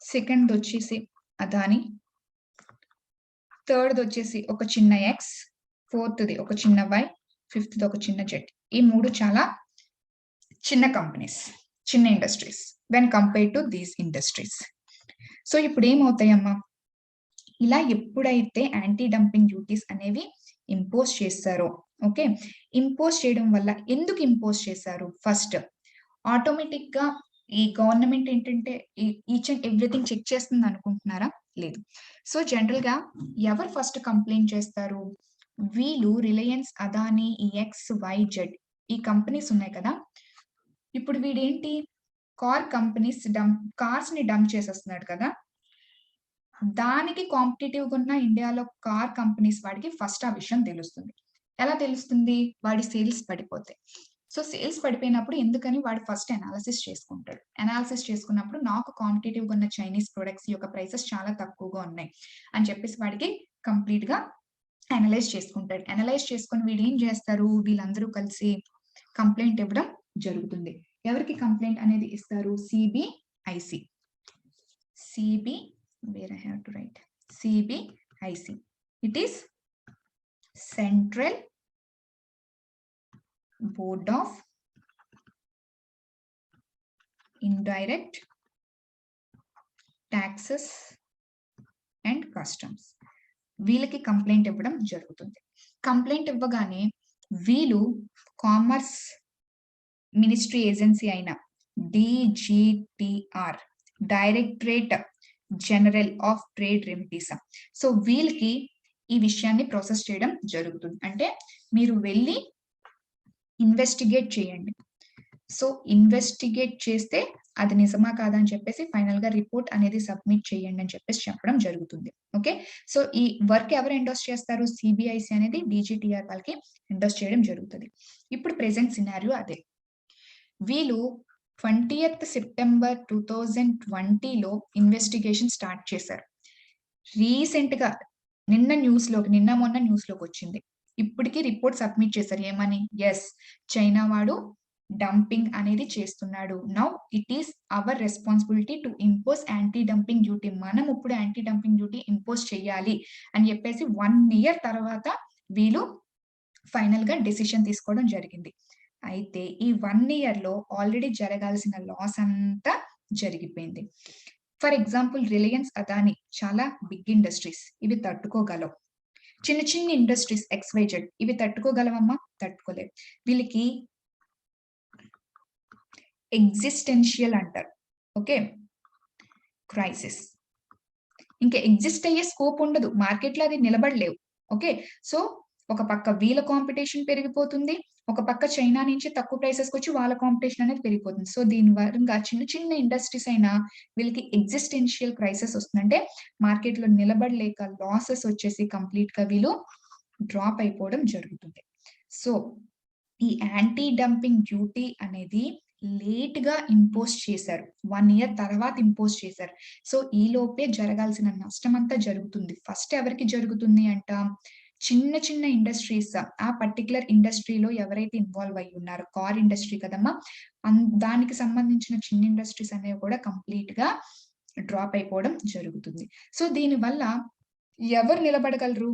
సెకండ్‌దొచ్చేసి అదానీ, థర్డ్‌దొచ్చేసి ఒక చిన్న ఎక్స్, ఫోర్త్‌ది ఒక చిన్న వై, ఫిఫ్త్‌ది ఒక చిన్న జెడ్. ఈ 3 చాలా చిన్న కంపెనీస్, చిన్న industries when compared to these industries. So ఇప్పుడేమవుతాయమ్మా, ఇలా ఎప్పుడైతే యాంటీ డంపింగ్ డ్యూటీస్ అనేవి ఇంపోజ్ చేస్తారో, ఓకే, ఇంపోజ్ చేయడం వల్ల ఎందుకు ఇంపోజ్ చేశారు? ఫస్ట్ ఆటోమేటిక్ గా ఈ గవర్నమెంట్ ఏంటంటే ఈచ్ అండ్ ఎవ్రీథింగ్ చెక్ చేస్తుంది అనుకుంటున్నారా? లేదు. సో జనరల్ గా ఎవరు ఫస్ట్ కంప్లైంట్ చేస్తారు? వీళ్ళు రిలయన్స్, అదానీ, ఈ ఎక్స్, వై, జెడ్ ఈ కంపెనీస్ ఉన్నాయి కదా, ఇప్పుడు వీడేంటి కార్ కంపెనీస్ కార్స్ ని డంప్ చేసేస్తున్నాడు కదా, దానికి కాంపిటేటివ్ గా ఉన్న ఇండియాలో కార్ కంపెనీస్ వాడికి ఫస్ట్ ఆ విషయం తెలుస్తుంది. ఎలా తెలుస్తుంది? వాడి సేల్స్ పడిపోతాయి. సో సేల్స్ పడిపోయినప్పుడు ఎందుకని వాడు ఫస్ట్ అనాలిసిస్ చేసుకుంటాడు. అనాలిసిస్ చేసుకున్నప్పుడు నాకు కాంపిటేటివ్ గా ఉన్న చైనీస్ ప్రొడక్ట్స్ యొక్క ప్రైసెస్ చాలా తక్కువగా ఉన్నాయి అని చెప్పేసి వాడికి కంప్లీట్ గా అనలైజ్ చేసుకుంటాడు. అనలైజ్ చేసుకొని వీడు ఏం చేస్తారు? వీళ్ళందరూ కలిసి కంప్లైంట్ ఇవ్వడం జరుగుతుంది. ఎవరికి కంప్లైంట్ అనేది ఇస్తారు? CBIC. where I have to write CBIC. It is Central Board of Indirect Taxes and Customs. వీళ్ళకి కంప్లైంట్ ఇవ్వడం జరుగుతుంది. కంప్లైంట్ ఇవ్వగానే వీళ్ళు కామర్స్ మినిస్ట్రీ ఏజెన్సీ అయిన DGTR, directorate general of trade remedies, so వీళ్ళకి ఈ విషయాన్ని ప్రాసెస్ చేయడం జరుగుతుంది. అంటే మీరు వెళ్ళి ఇన్వెస్టిగేట్ చేయండి. సో ఇన్వెస్టిగేట్ చేస్తే అది నిజమా కాదా అని చెప్పేసి ఫైనల్ గా రిపోర్ట్ అనేది సబ్మిట్ చేయండి అని చెప్పేసి చెప్పడం జరుగుతుంది. ఓకే, సో ఈ వర్క్ ఎవరు ఎండోస్ చేస్తారు? సిబిఐసి అనేది DGTR వాళ్ళకి ఎండోస్ చేయడం జరుగుతుంది. ఇప్పుడు ప్రెసెంట్ సినారియో అదే. వీళ్ళు 20th సెప్టెంబర్ 2020లో ఇన్వెస్టిగేషన్ స్టార్ట్ చేశారు. రీసెంట్ గా నిన్న మొన్న న్యూస్ లోకి వచ్చింది. ఇప్పటికి రిపోర్ట్ సబ్మిట్ చేశారు. ఏమని? ఎస్, చైనా వాడు డంపింగ్ అనేది చేస్తున్నాడు. Now it is our responsibility to impose anti dumping duty. మనం ఇప్పుడు యాంటీ డంపింగ్ డ్యూటీ ఇంపోజ్ చేయాలి అని చెప్పేసి 1 year తర్వాత వీళ్ళు ఫైనల్ గా డెసిషన్ తీసుకోవడం జరిగింది. అయితే ఈ 1 year లో ఆల్రెడీ జరగాల్సిన లాస్ అంతా జరిగిపోయింది. ఫర్ ఎగ్జాంపుల్ రిలయన్స్, అదానీ చాలా బిగ్ ఇండస్ట్రీస్, ఇవి తట్టుకోగలవు. చిన్న చిన్న ఇండస్ట్రీస్ XYZ ఇవి తట్టుకోగలవమ్మా? తట్టుకోలేవు. వీళ్ళకి ఎగ్జిస్టెన్షియల్ అంటారు. Okay, crisis. ఇంకా ఎగ్జిస్ట్ అయ్యే స్కోప్ ఉండదు, మార్కెట్ లో అది నిలబడలేవు. ఓకే, సో ఒక పక్క వీళ్ళ కాంపిటీషన్ పెరిగిపోతుంది, ఒక పక్క చైనా నుంచి తక్కువ ప్రైసెస్ వచ్చి వాళ్ళ కాంపిటీషన్ అనేది పెరిగిపోతుంది. సో దీని వల్ల చిన్న చిన్న ఇండస్ట్రీస్ అయినా వీళ్ళకి ఎగ్జిస్టెన్షియల్ క్రైసిస్ వస్తుందంటే మార్కెట్ లో నిలబడలేక లాసెస్ వచ్చేసి కంప్లీట్ గా వీళ్ళు డ్రాప్ అయిపోవడం జరుగుతుంది. సో ఈ యాంటీ డంపింగ్ డ్యూటీ అనేది లేట్ గా ఇంపోజ్ చేశారు. 1 year తర్వాత ఇంపోజ్ చేశారు. సో ఈ లోపే జరగాల్సిన నష్టం అంతా జరుగుతుంది. ఫస్ట్ ఎవరికి జరుగుతుంది అంట? చిన్న చిన్న ఇండస్ట్రీస్, ఆ పర్టికులర్ ఇండస్ట్రీలో ఎవరైతే ఇన్వాల్వ్ అయ్యి ఉన్నారో, కార్ ఇండస్ట్రీ కదమ్మా, దానికి సంబంధించిన చిన్న ఇండస్ట్రీస్ అనేవి కూడా కంప్లీట్ గా డ్రాప్ అయిపోవడం జరుగుతుంది. సో దీని వల్ల ఎవరు నిలబడగలరు?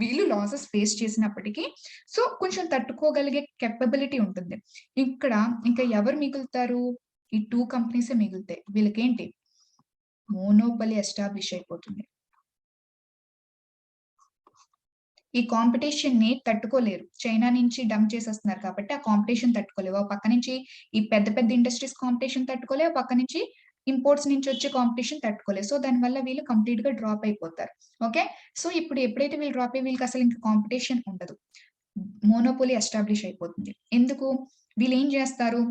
వీళ్ళు లాసెస్ ఫేస్ చేసినప్పటికీ సో కొంచెం తట్టుకోగలిగే కెపబిలిటీ ఉంటుంది. ఇక్కడ ఇంకా ఎవరు మిగులుతారు? ఈ 2 కంపెనీసే మిగులుతాయి. వీళ్ళకేంటి? మోనోపలి ఎస్టాబ్లిష్ అయిపోతుంది. ఈ కాంపిటీషన్ ని తట్టుకోలేరు. చైనా నుంచి డంప్ చేసేస్తున్నారు కాబట్టి ఆ కాంపిటీషన్ తట్టుకోలేవు. ఆ పక్క నుంచి ఈ పెద్ద పెద్ద ఇండస్ట్రీస్ కాంపిటీషన్ తట్టుకోలేవు, ఆ పక్క నుంచి ఇంపోర్ట్స్ నుంచి వచ్చే కాంపిటీషన్ తట్టుకోలేదు. సో దానివల్ల వీళ్ళు కంప్లీట్ గా డ్రాప్ అయిపోతారు. ఓకే, సో ఇప్పుడు ఎప్పుడైతే వీళ్ళు డ్రాప్ అయ్యి వీళ్ళకి అసలు ఇంకా కాంపిటీషన్ ఉండదు, మోనోపోలీ ఎస్టాబ్లిష్ అయిపోతుంది. ఎందుకు? వీళ్ళు ఏం చేస్తారు?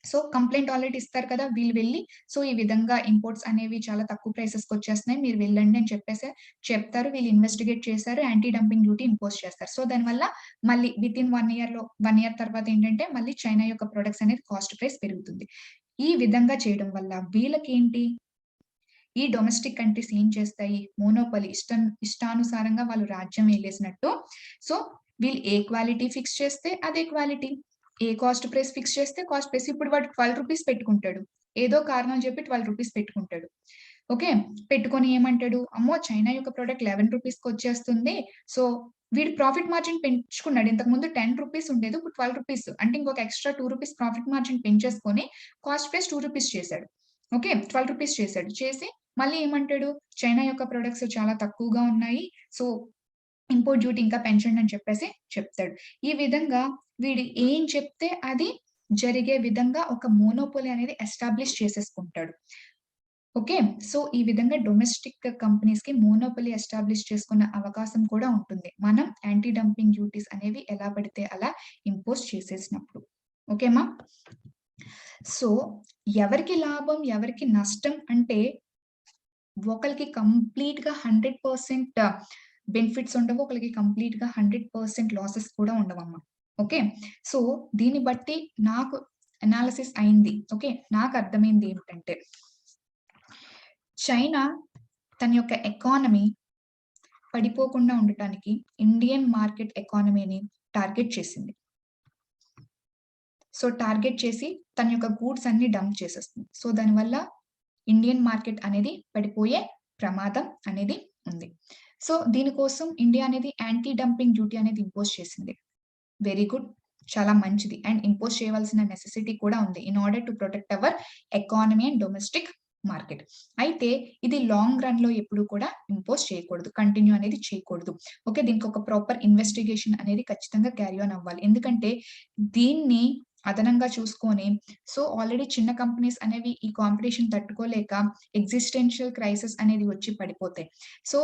సో కంప్లైంట్ ఆల్రెడీ ఇస్తారు కదా, వీళ్ళు వెళ్ళి సో ఈ విధంగా ఇంపోర్ట్స్ అనేవి చాలా తక్కువ ప్రైసెస్ కి వచ్చేస్తున్నాయి, మీరు వెళ్ళండి అని చెప్పేసి చెప్తారు. వీళ్ళు ఇన్వెస్టిగేట్ చేశారు, యాంటీ డంపింగ్ డ్యూటీ ఇంపోజ్ చేస్తారు. సో దానివల్ల మళ్ళీ విత్ ఇన్ 1 year తర్వాత ఏంటంటే మళ్ళీ చైనా యొక్క ప్రొడక్ట్స్ అనేది కాస్ట్ ప్రైస్ పెరుగుతుంది. ఈ విధంగా చేయడం వల్ల వీళ్ళకి ఏంటి? ఈ డొమెస్టిక్ కంట్రీస్ ఏం చేస్తాయి? మోనోపలి ఇష్టానుసారంగా వాళ్ళు రాజ్యం ఏలేసినట్టు. సో, వీళ్ళు ఏ క్వాలిటీ ఫిక్స్ చేస్తే అదే క్వాలిటీ. ఏ కాస్ట్ ప్రైస్ ఫిక్స్ చేస్తే కాస్ట్ ప్రైస్. ఇప్పుడు వాడు ₹12 పెట్టుకుంటాడు. ఏదో కారణం చెప్పి ₹12 పెట్టుకుంటాడు. ఓకే. పెట్టుకొని ఏమంటాడు? అమ్మో! చైనా యొక్క ప్రొడక్ట్ ₹11కి వచ్చేస్తుంది. సో, వీడు ప్రాఫిట్ మార్జిన్ పెంచుకున్నాడు. ఇంతకుముందు ₹10 ఉండేది. ఇప్పుడు ₹12 అంటే ఇంకొక ఎక్స్‌ట్రా ₹2 ప్రాఫిట్ మార్జిన్ పెంచేసుకొని కాస్ట్ ప్రైస్ ₹2 చేశాడు. ఓకే. ₹12 చేశాడు. చేసి మళ్ళీ ఏమంటాడు? చైనా యొక్క ప్రొడక్ట్స్ చాలా తక్కువగా ఉన్నాయి. సో, ఇంపోర్ట్ డ్యూటీ ఇంకా పెంచండి అని చెప్పేసి చెప్తాడు. ఈ విధంగా వీడు ఏం చెప్తే అది జరిగే విధంగా ఒక మోనోపోలీ అనేది ఎస్టాబ్లిష్ చేసేసుకుంటాడు. ఓకే. సో, ఈ విధంగా డొమెస్టిక్ కంపెనీస్‌కి మోనోపొలీ ఎస్టాబ్లిష్ చేసుకున్న అవకాశం కూడా ఉంటుంది. మనం యాంటీ డంపింగ్ డ్యూటీస్ అనేవి ఎలా పడితే అలా ఇంపోజ్ చేసేసినప్పుడు. ఓకేమా? సో, ఎవరికి లాభం, ఎవరికి నష్టం అంటే ఒకళ్ళకి కంప్లీట్‌గా 100% బెనిఫిట్స్ ఉండవు. ఒకళ్ళకి కంప్లీట్‌గా 100% లాసెస్ కూడా ఉండవమ్మా. ఓకే. సో, దీన్ని బట్టి నాకు అనాలిసిస్ అయింది. ఓకే. నాకు అర్థమైంది ఏమిటంటే చైనా తన యొక్క ఎకానమీ పడిపోకుండా ఉండటానికి ఇండియన్ మార్కెట్ ఎకానమీని టార్గెట్ చేసింది. సో, టార్గెట్ చేసి తన యొక్క గూడ్స్ అన్ని డంప్ చేసేస్తుంది. సో, దానివల్ల ఇండియన్ మార్కెట్ అనేది పడిపోయే ప్రమాదం అనేది ఉంది. సో, దీనికోసం ఇండియా అనేది యాంటీ డంపింగ్ డ్యూటీ అనేది ఇంపోజ్ చేసింది. Very good. చాలా మంచిది. అండ్ ఇంపోజ్ చేయవలసిన నెసెసిటీ కూడా ఉంది. In order to protect our economy and domestic market. అయితే ఇది లాంగ్ రన్‌లో ఎప్పుడు కూడా ఇంపోజ్ చేయకూడదు. కంటిన్యూ అనేది చేయకూడదు. ఓకే. దీనికి ఒక ప్రాపర్ ఇన్వెస్టిగేషన్ అనేది ఖచ్చితంగా క్యారీ ఆన్ అవ్వాలి. ఎందుకంటే దీన్ని అదనంగా చూసుకొని సో, ఆల్రెడీ చిన్న కంపెనీస్ అనేవి ఈ కాంపిటీషన్ తట్టుకోలేక ఎగ్జిస్టెన్షియల్ క్రైసిస్ అనేది వచ్చి పడిపోతాయి. సో,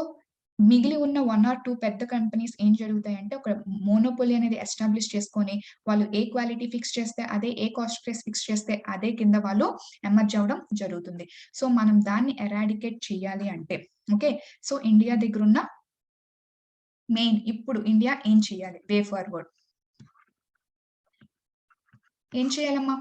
మిగిలి ఉన్న 1 ఆర్ 2 పెద్ద కంపెనీస్ ఏం జరుగుతాయంటే ఒక మోనోపొలీ అనేది ఎస్టాబ్లిష్ చేసుకొని వాళ్ళు ఏ క్వాలిటీ ఫిక్స్ చేస్తే అదే, ఏ కాస్ట్ ప్రైస్ ఫిక్స్ చేస్తే అదే కింద వాళ్ళు ఎమర్జ్ అవ్వడం జరుగుతుంది. సో, మనం దాన్ని ఎరాడికేట్ చేయాలి అంటే ఓకే. సో, ఇండియా దగ్గరున్న ఇప్పుడు ఇండియా ఏం చేయాలి? Way forward. ఏం చేయాలమ్మా?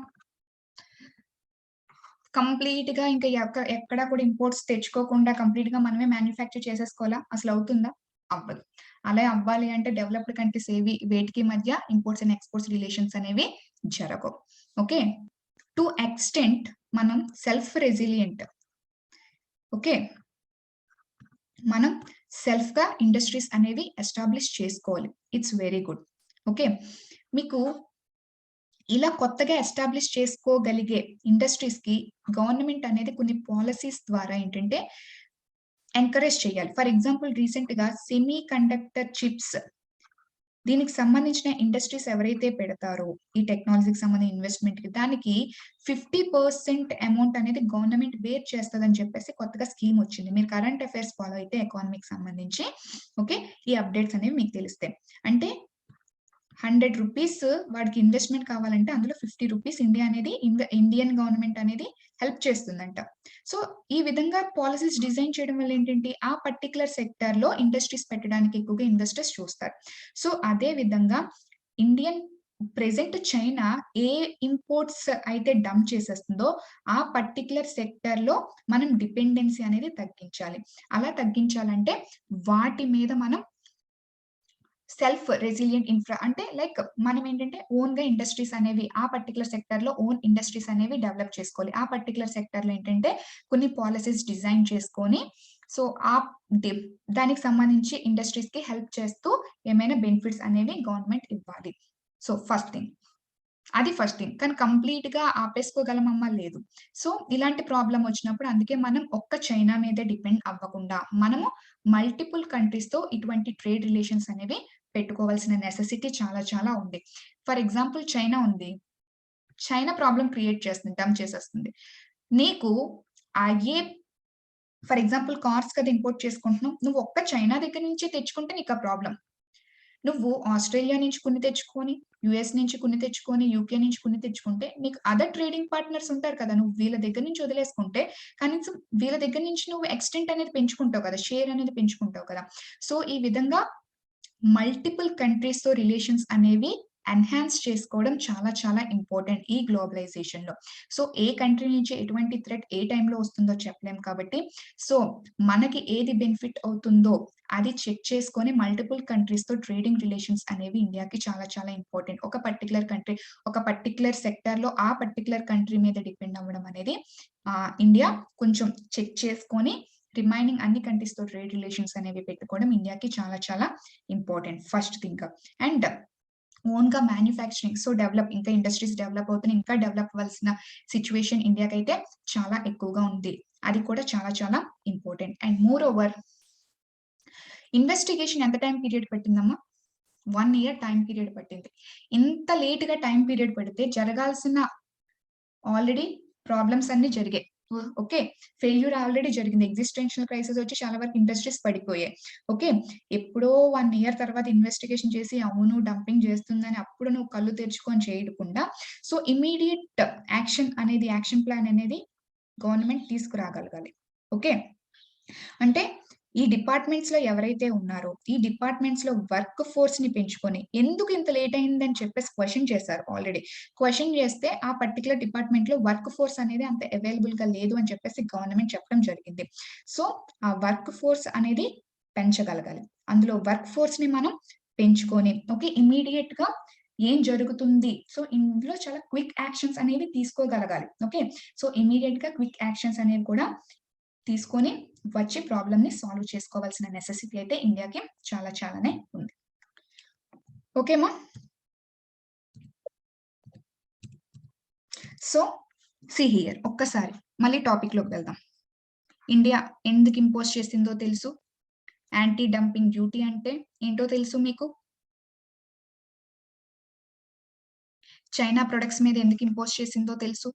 కంప్లీట్‌గా ఇంకా ఎక్కడ కూడా ఇంపోర్ట్స్ తెచ్చుకోకుండా కంప్లీట్‌గా మనమే మ్యానుఫ్యాక్చర్ చేసేసుకోవాలా? అసలవుతుందా? అవ్వదు. అలా అవ్వాలి అంటే డెవలప్డ్ కంట్రీస్ వేటికి మధ్య ఇంపోర్ట్స్ అండ్ ఎక్స్‌పోర్ట్స్ రిలేషన్స్ అనేవి జరగవు. ఓకే. టు ఎక్స్‌టెంట్ మనం సెల్ఫ్ రెసిలియంట్. ఓకే. మనం సెల్ఫ్‌గా ఇండస్ట్రీస్ అనేవి ఎస్టాబ్లిష్ చేసుకోవాలి. It's very good. ఓకే. మీకు ఇలా కొత్తగా ఎస్టాబ్లిష్ చేసుకోగలిగే ఇండస్ట్రీస్‌కి గవర్నమెంట్ అనేది కొన్ని పాలిసీస్ ద్వారా ఏంటంటే ఎంకరేజ్ చేయాలి. ఫర్ ఎగ్జాంపుల్ రీసెంట్‌గా సెమీ కండక్టర్ చిప్స్ దీనికి సంబంధించిన ఇండస్ట్రీస్ ఎవరైతే పెడతారో ఈ టెక్నాలజీకి సంబంధించిన ఇన్వెస్ట్‌మెంట్‌కి దానికి 50% అమౌంట్ అనేది గవర్నమెంట్ బేర్ చేస్తదని చెప్పేసి కొత్తగా స్కీమ్ వచ్చింది. మీరు కరెంట్ అఫైర్స్ ఫాలో అయితే ఎకానమీకి సంబంధించి ఓకే. ఈ అప్డేట్స్ అనేవి మీకు తెలుస్తాయి. అంటే ₹100 వాడికి ఇన్వెస్ట్‌మెంట్ కావాలంటే అందులో ₹50 ఇండియన్ గవర్నమెంట్ అనేది హెల్ప్ చేస్తుందంట. సో, ఈ విధంగా పాలిసీస్ డిజైన్ చేయడం వల్ల ఏంటంటే ఆ పర్టిక్యులర్ సెక్టార్‌లో ఇండస్ట్రీస్ పెట్టడానికి ఎక్కువగా ఇన్వెస్టర్స్ చూస్తారు. సో, అదే విధంగా ప్రెజెంట్ చైనా ఏ ఇంపోర్ట్స్ అయితే డంప్ చేసేస్తుందో ఆ పర్టిక్యులర్ సెక్టార్‌లో మనం డిపెండెన్సీ అనేది తగ్గించాలి. అలా తగ్గించాలంటే వాటి మీద మనం సెల్ఫ్ రెసిలియంట్ ఇన్ఫ్రా అంటే లైక్ మనం ఏంటంటే ఓన్‌గా ఇండస్ట్రీస్ అనేవి ఆ పర్టిక్యులర్ సెక్టార్‌లో ఓన్ ఇండస్ట్రీస్ అనేవి డెవలప్ చేసుకోవాలి. ఆ పర్టిక్యులర్ సెక్టార్‌లో ఏంటంటే కొన్ని పాలిసీస్ డిజైన్ చేసుకొని సో, ఆ డి దానికి సంబంధించి ఇండస్ట్రీస్‌కి హెల్ప్ చేస్తూ ఏమైనా బెనిఫిట్స్ అనేవి గవర్నమెంట్ ఇవ్వాలి. So, first thing. కానీ కంప్లీట్‌గా ఆపేసుకోగలమమ్మా? లేదు. సో, ఇలాంటి ప్రాబ్లమ్ వచ్చినప్పుడు అందుకే మనం ఒక్క చైనా మీదే డిపెండ్ అవ్వకుండా మనము మల్టిపుల్ కంట్రీస్‌తో ఇటువంటి ట్రేడ్ రిలేషన్స్ అనేవి పెట్టుకోవాల్సిన నెసెసిటీ చాలా చాలా ఉంది. ఫర్ ఎగ్జాంపుల్ చైనా ఉంది. చైనా ప్రాబ్లమ్ క్రియేట్ చేస్తుంది. డంప్ చేసేస్తుంది. నీకు అయ్యే ఫర్ ఎగ్జాంపుల్ కార్స్ కదా ఇంపోర్ట్ చేసుకుంటున్నావు. నువ్వు ఒక్క చైనా దగ్గర నుంచే తెచ్చుకుంటే నీకు ఆ ప్రాబ్లమ్. నువ్వు ఆస్ట్రేలియా నుంచి కొన్ని తెచ్చుకొని, యూఎస్ నుంచి కొన్ని తెచ్చుకొని, యూకే నుంచి కొన్ని తెచ్చుకుంటే, నీకు అదర్ ట్రేడింగ్ పార్ట్నర్స్ ఉంటారు కదా! నువ్వు వీళ్ళ దగ్గర నుంచి వదిలేసుకుంటే, కనీసం వీళ్ళ దగ్గర నుంచి నువ్వు ఎక్స్‌టెంట్ అనేది పెంచుకుంటావు కదా! షేర్ అనేది పెంచుకుంటావు కదా! సో, ఈ విధంగా మల్టిపుల్ కంట్రీస్‌తో రిలేషన్స్ అనేవి ఎన్హాన్స్ చేసుకోవడం చాలా చాలా ఇంపార్టెంట్ ఈ గ్లోబలైజేషన్‌లో. సో, ఏ కంట్రీ నుంచి ఎటువంటి థ్రెట్ ఏ టైంలో వస్తుందో చెప్పలేం కాబట్టి, సో, మనకి ఏది బెనిఫిట్ అవుతుందో అది చెక్ చేసుకొని మల్టిపుల్ కంట్రీస్‌తో ట్రేడింగ్ రిలేషన్స్ అనేవి ఇండియాకి చాలా చాలా ఇంపార్టెంట్. ఒక పర్టిక్యులర్ కంట్రీ, ఒక పర్టిక్యులర్ సెక్టార్‌లో ఆ పర్టిక్యులర్ కంట్రీ మీద డిపెండ్ అవ్వడం అనేది ఇండియా కొంచెం చెక్ చేసుకొని రిమైనింగ్ అన్ని కంట్రీస్‌తో ట్రేడ్ రిలేషన్స్ అనేవి పెట్టుకోవడం ఇండియాకి చాలా చాలా ఇంపార్టెంట్ ఫస్ట్ థింగ్. అండ్ ఓన్‌గా మ్యానుఫ్యాక్చరింగ్ ఇంకా ఇండస్ట్రీస్ డెవలప్ అవుతున్నాయి. ఇంకా డెవలప్ అవ్వాల్సిన సిట్యుయేషన్ ఇండియాకైతే చాలా ఎక్కువగా ఉంది. అది కూడా చాలా చాలా important. And more over investigation ఎంత టైమ్ పీరియడ్ పట్టిందమ్మా? 1 ఇయర్ టైమ్ పీరియడ్ పట్టింది. ఇంత లేట్‌గా టైమ్ పీరియడ్ పడితే జరగాల్సిన ఆల్రెడీ ప్రాబ్లమ్స్ అన్నీ జరిగాయి. ఓకే. ఫెయిల్యూర్ ఆల్రెడీ జరిగింది. ఎగ్జిస్టెన్షియల్ క్రైసిస్ వచ్చి చాలా వరకు ఇండస్ట్రీస్ పడిపోయాయి. ఓకే. ఎప్పుడో 1 ఇయర్ తర్వాత ఇన్వెస్టిగేషన్ చేసి అవును డంపింగ్ చేస్తుందని అప్పుడు నువ్వు కళ్ళు తెరుచుకొని చేయకుండా సో ఇమ్మీడియేట్ యాక్షన్ ప్లాన్ అనేది గవర్నమెంట్ తీసుకురాగలగాలి. ఓకే. అంటే ఈ డిపార్ట్మెంట్స్‌లో ఎవరైతే ఉన్నారో, ఈ డిపార్ట్మెంట్స్‌లో వర్క్ ఫోర్స్‌ని పెంచుకొని, ఎందుకు ఇంత లేట్ అయిందని చెప్పేసి క్వెషన్ చేశారు ఆల్రెడీ. క్వెషన్ చేస్తే ఆ పర్టిక్యులర్ డిపార్ట్మెంట్‌లో వర్క్ ఫోర్స్ అనేది అంత అవైలబుల్‌గా లేదు అని చెప్పేసి గవర్నమెంట్ చెప్పడం జరిగింది. సో, ఆ వర్క్ ఫోర్స్ అనేది పెంచగలగాలి. అందులో వర్క్ ఫోర్స్‌ని మనం పెంచుకొని, ఓకే. ఇమ్మీడియేట్‌గా ఏం జరుగుతుంది? సో, ఇందులో చాలా క్విక్ యాక్షన్స్ అనేవి తీసుకోగలగాలి. ఓకే. సో, ఇమ్మీడియేట్‌గా క్విక్ యాక్షన్స్ అనేవి కూడా తీసుకొని వచ్చి ప్రాబ్లమ్‌ని సాల్వ్ చేసుకోవాల్సిన నెసెసిటీ అయితే ఇండియాకి చాలా చాలానే ఉంది. ఓకేమా? సో, సీ హియర్ ఒక్కసారి మళ్ళీ టాపిక్‌లోకి వెళ్దాం. ఇండియా ఎందుకు ఇంపోజ్ చేసిందో తెలుసు? యాంటీ డంపింగ్ డ్యూటీ అంటే ఏంటో తెలుసు మీకు? చైనా ప్రొడక్ట్స్ మీద ఎందుకు ఇంపోజ్ చేసిందో తెలుసు?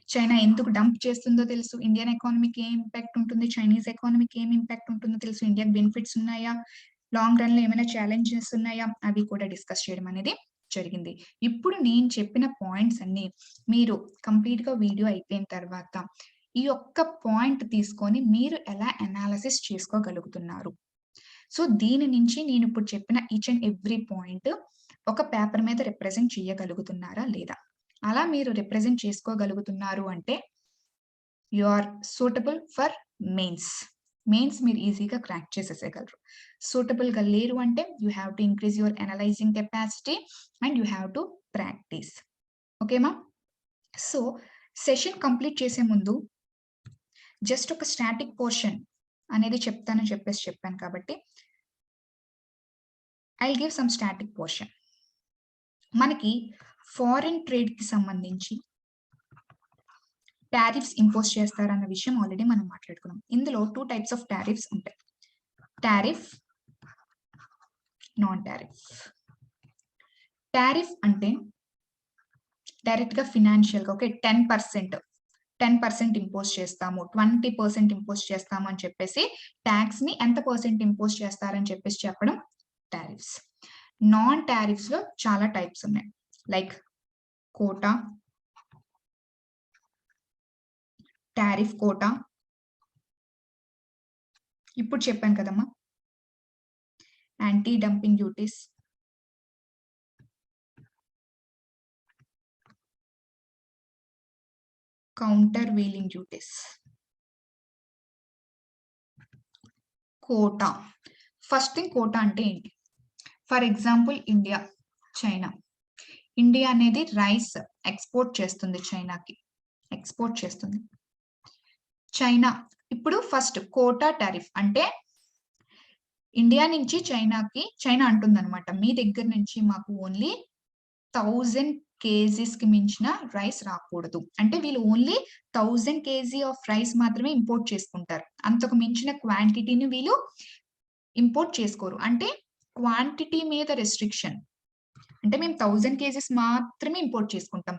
చైనా ఎందుకు డంప్ చేస్తుందో తెలుసు? ఇండియన్ ఎకానమీకి ఏం ఇంపాక్ట్ ఉంటుంది? చైనీస్ ఎకానమీకి ఏం ఇంపాక్ట్ ఉంటుందో తెలుసు? ఇండియాకి బెనిఫిట్స్ ఉన్నాయా? లాంగ్ రన్‌లో ఏమైనా ఛాలెంజెస్ ఉన్నాయా? అవి కూడా డిస్కస్ చేయడం అనేది జరిగింది. ఇప్పుడు నేను చెప్పిన పాయింట్స్ అన్నీ మీరు కంప్లీట్‌గా వీడియో అయిపోయిన తర్వాత ఈ ఒక్క పాయింట్ తీసుకొని మీరు ఎలా అనాలిసిస్ చేసుకోగలుగుతున్నారు? సో, దీని నుంచి నేను ఇప్పుడు చెప్పిన ఈచ్ అండ్ ఎవ్రీ పాయింట్ ఒక పేపర్ మీద రిప్రజెంట్ చేయగలుగుతున్నారా లేదా? అలా మీరు రిప్రజెంట్ చేసుకోగలుగుతున్నారు అంటే you are suitable for mains. Mains మీరు ఈజీగా క్రాక్ చేసేసేయగలరు. సూటబుల్‌గా లేరు అంటే you have to increase your analysing capacity and you have to practise. ఓకేమా? సో, సెషన్ కంప్లీట్ చేసే ముందు జస్ట్ ఒక స్టాటిక్ పోర్షన్ అనేది చెప్తానని చెప్పాను కాబట్టి I will give some static portion. మనకి ఫారెన్ ట్రేడ్‌కి సంబంధించి టారిఫ్స్ ఇంపోజ్ చేస్తారన్న విషయం ఆల్రెడీ మనం మాట్లాడుకున్నాం. ఇందులో 2 టైప్స్ ఆఫ్ టారిఫ్స్ ఉంటాయి. Tariff, non tariff. టారిఫ్ అంటే డైరెక్ట్‌గా ఫినాన్షియల్‌గా ఓకే 10% ఇంపోజ్ చేస్తాము, 20% ఇంపోజ్ చేస్తాము అని చెప్పేసి టాక్స్‌ని ఎంత పర్సెంట్ ఇంపోజ్ చేస్తారని చెప్పేసి చెప్పడం టారిఫ్స్. నాన్ టారిఫ్స్‌లో చాలా టైప్స్ ఉన్నాయి. Like quota, tariff quota. ఇప్పుడు చెప్పాను కదమ్మా! Anti dumping duties. Countervailing duties. Quota. First thing quota అంటే ఏంటి? For example India, China. India అనేది రైస్ ఎక్స్‌పోర్ట్ చేస్తుంది చైనాకి. ఎక్స్‌పోర్ట్ చేస్తుంది. చైనా ఇప్పుడు ఫస్ట్ కోటా టారిఫ్ అంటే ఇండియా నుంచి చైనాకి చైనా అంటుందన్నమాట. మీ దగ్గర నుంచి మాకు ఓన్లీ 1000 కేజీస్‌కి మించిన రైస్ రాకూడదు. అంటే వీళ్ళు ఓన్లీ 1000 కేజీ ఆఫ్ రైస్ మాత్రమే ఇంపోర్ట్ చేసుకుంటారు. అంతకు మించిన క్వాంటిటీని వీళ్ళు ఇంపోర్ట్ చేసుకోరు. అంటే క్వాంటిటీ మీద రెస్ట్రిక్షన్. అంటే మేము 1000 కేజీస్ మాత్రమే ఇంపోర్ట్ చేసుకుంటాం.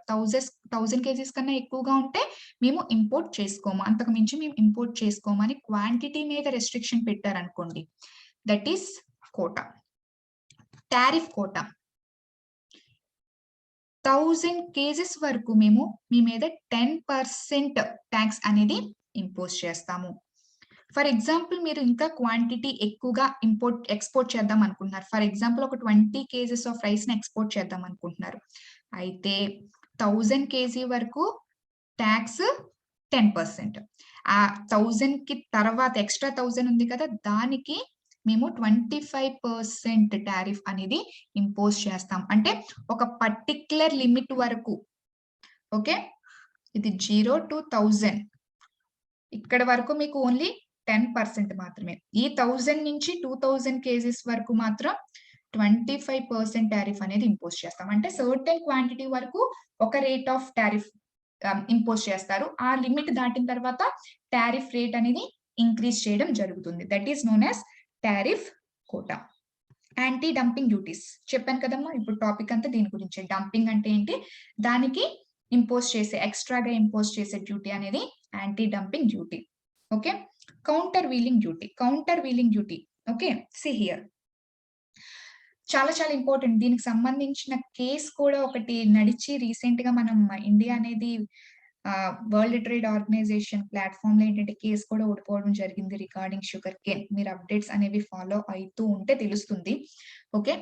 1000 కేజీస్ కన్నా ఎక్కువగా ఉంటే మేము ఇంపోర్ట్ చేసుకోము. అంతకు మించి మేము ఇంపోర్ట్ చేసుకోము అని క్వాంటిటీ మీద రెస్ట్రిక్షన్ పెట్టారనుకోండి. That is quota. Tariff quota. 1000 KGs వరకు మేము మీ మీద 10% టాక్స్ అనేది ఇంపోజ్ చేస్తాము. ఫర్ ఎగ్జాంపుల్ మీరు ఇంకా క్వాంటిటీ ఎక్కువగా ఎక్స్‌పోర్ట్ చేద్దాం అనుకుంటున్నారు. ఫర్ ఎగ్జాంపుల్ ఒక 20 కేజీస్ ఆఫ్ రైస్‌ని ఎక్స్‌పోర్ట్ చేద్దాం అనుకుంటున్నారు. అయితే 1000 కేజీ వరకు టాక్స్ 10%. ఆ 1000కి తర్వాత ఎక్స్‌ట్రా 1000 ఉంది కదా! దానికి మేము 25% టారిఫ్ అనేది ఇంపోజ్ చేస్తాం. అంటే ఒక పర్టిక్యులర్ లిమిట్ వరకు. ఓకే. ఇది 0-1000 ఇక్కడ వరకు మీకు ఓన్లీ 10% మాత్రమే. ఈ 1000 నుంచి 2000 కేజీస్ వరకు మాత్రం 25% టారిఫ్ అనేది ఇంపోజ్ చేస్తాం. అంటే సర్టెన్ క్వాంటిటీ వరకు ఒక రేట్ ఆఫ్ టారిఫ్ ఇంపోజ్ చేస్తారు. ఆ లిమిట్ దాటిన తర్వాత టారిఫ్ రేట్ అనేది ఇంక్రీజ్ చేయడం జరుగుతుంది. That is known as tariff quota. Anti dumping duties చెప్పాను కదమ్మా! ఇప్పుడు టాపిక్ అంతా దీని గురించే. డంపింగ్ అంటే ఏంటి? దానికి ఎక్స్‌ట్రాగా ఇంపోజ్ చేసే డ్యూటీ అనేది anti dumping duty. Okay. Countervailing duty. Countervailing duty. Okay. See here. చాలా చాలా ఇంపార్టెంట్. దీనికి సంబంధించిన కేస్ కూడా ఒకటి నడిచి రీసెంట్‌గా మనం ఇండియా అనేది వరల్డ్ ట్రేడ్ ఆర్గనైజేషన్ ప్లాట్‌ఫార్మ్‌లో ఏంటంటే కేస్ కూడా ఓడిపోవడం జరిగింది రిగార్డింగ్ షుగర్ కేన్. మీరు అప్డేట్స్ అనేవి ఫాలో అయితూ ఉంటే తెలుస్తుంది. ఓకే.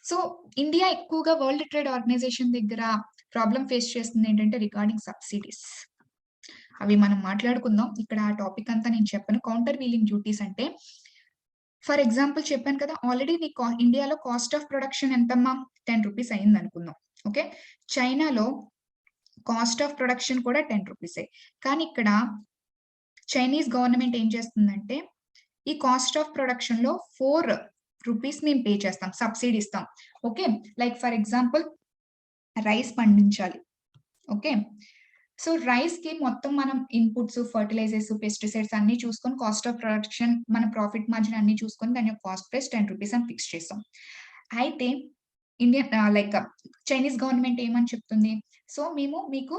సో, ఇండియా ఎక్కువగా వరల్డ్ ట్రేడ్ ఆర్గనైజేషన్ దగ్గర ప్రాబ్లమ్ ఫేస్ చేస్తుంది ఏంటంటే రిగార్డింగ్ సబ్సిడీస్. అవి మనం మాట్లాడుకుందాం. ఇక్కడ ఆ టాపిక్ అంతా నేను చెప్పను. కౌంటర్ వీలింగ్ డ్యూటీస్ అంటే ఫర్ ఎగ్జాంపుల్ చెప్పాను కదా! ఆల్రెడీ నీ ఇండియాలో కాస్ట్ ఆఫ్ ప్రొడక్షన్ ఎంతమ్మా? ₹10 అయిందనుకుందాం. ఓకే. చైనాలో కాస్ట్ ఆఫ్ ప్రొడక్షన్ కూడా ₹10. కానీ ఇక్కడ చైనీస్ గవర్నమెంట్ ఏం చేస్తుందంటే, ఈ కాస్ట్ ఆఫ్ ప్రొడక్షన్‌లో ₹4 మేము పే చేస్తాం. సబ్సిడీ ఇస్తాం. Okay. Like for example rice పండించాలి. ఓకే. సో, రైస్‌కి మొత్తం మనం ఇన్‌పుట్స్, ఫెర్టిలైజర్స్, పెస్టిసైడ్స్ అన్నీ చూసుకొని కాస్ట్ ఆఫ్ ప్రొడక్షన్, మన ప్రాఫిట్ మార్జిన్ అన్నీ చూసుకొని దాని యొక్క కాస్ట్ ప్రైస్ ₹10 అని ఫిక్స్ చేసాం. అయితే లైక్ చైనీస్ గవర్నమెంట్ ఏమని చెప్తుంది? సో, మేము మీకు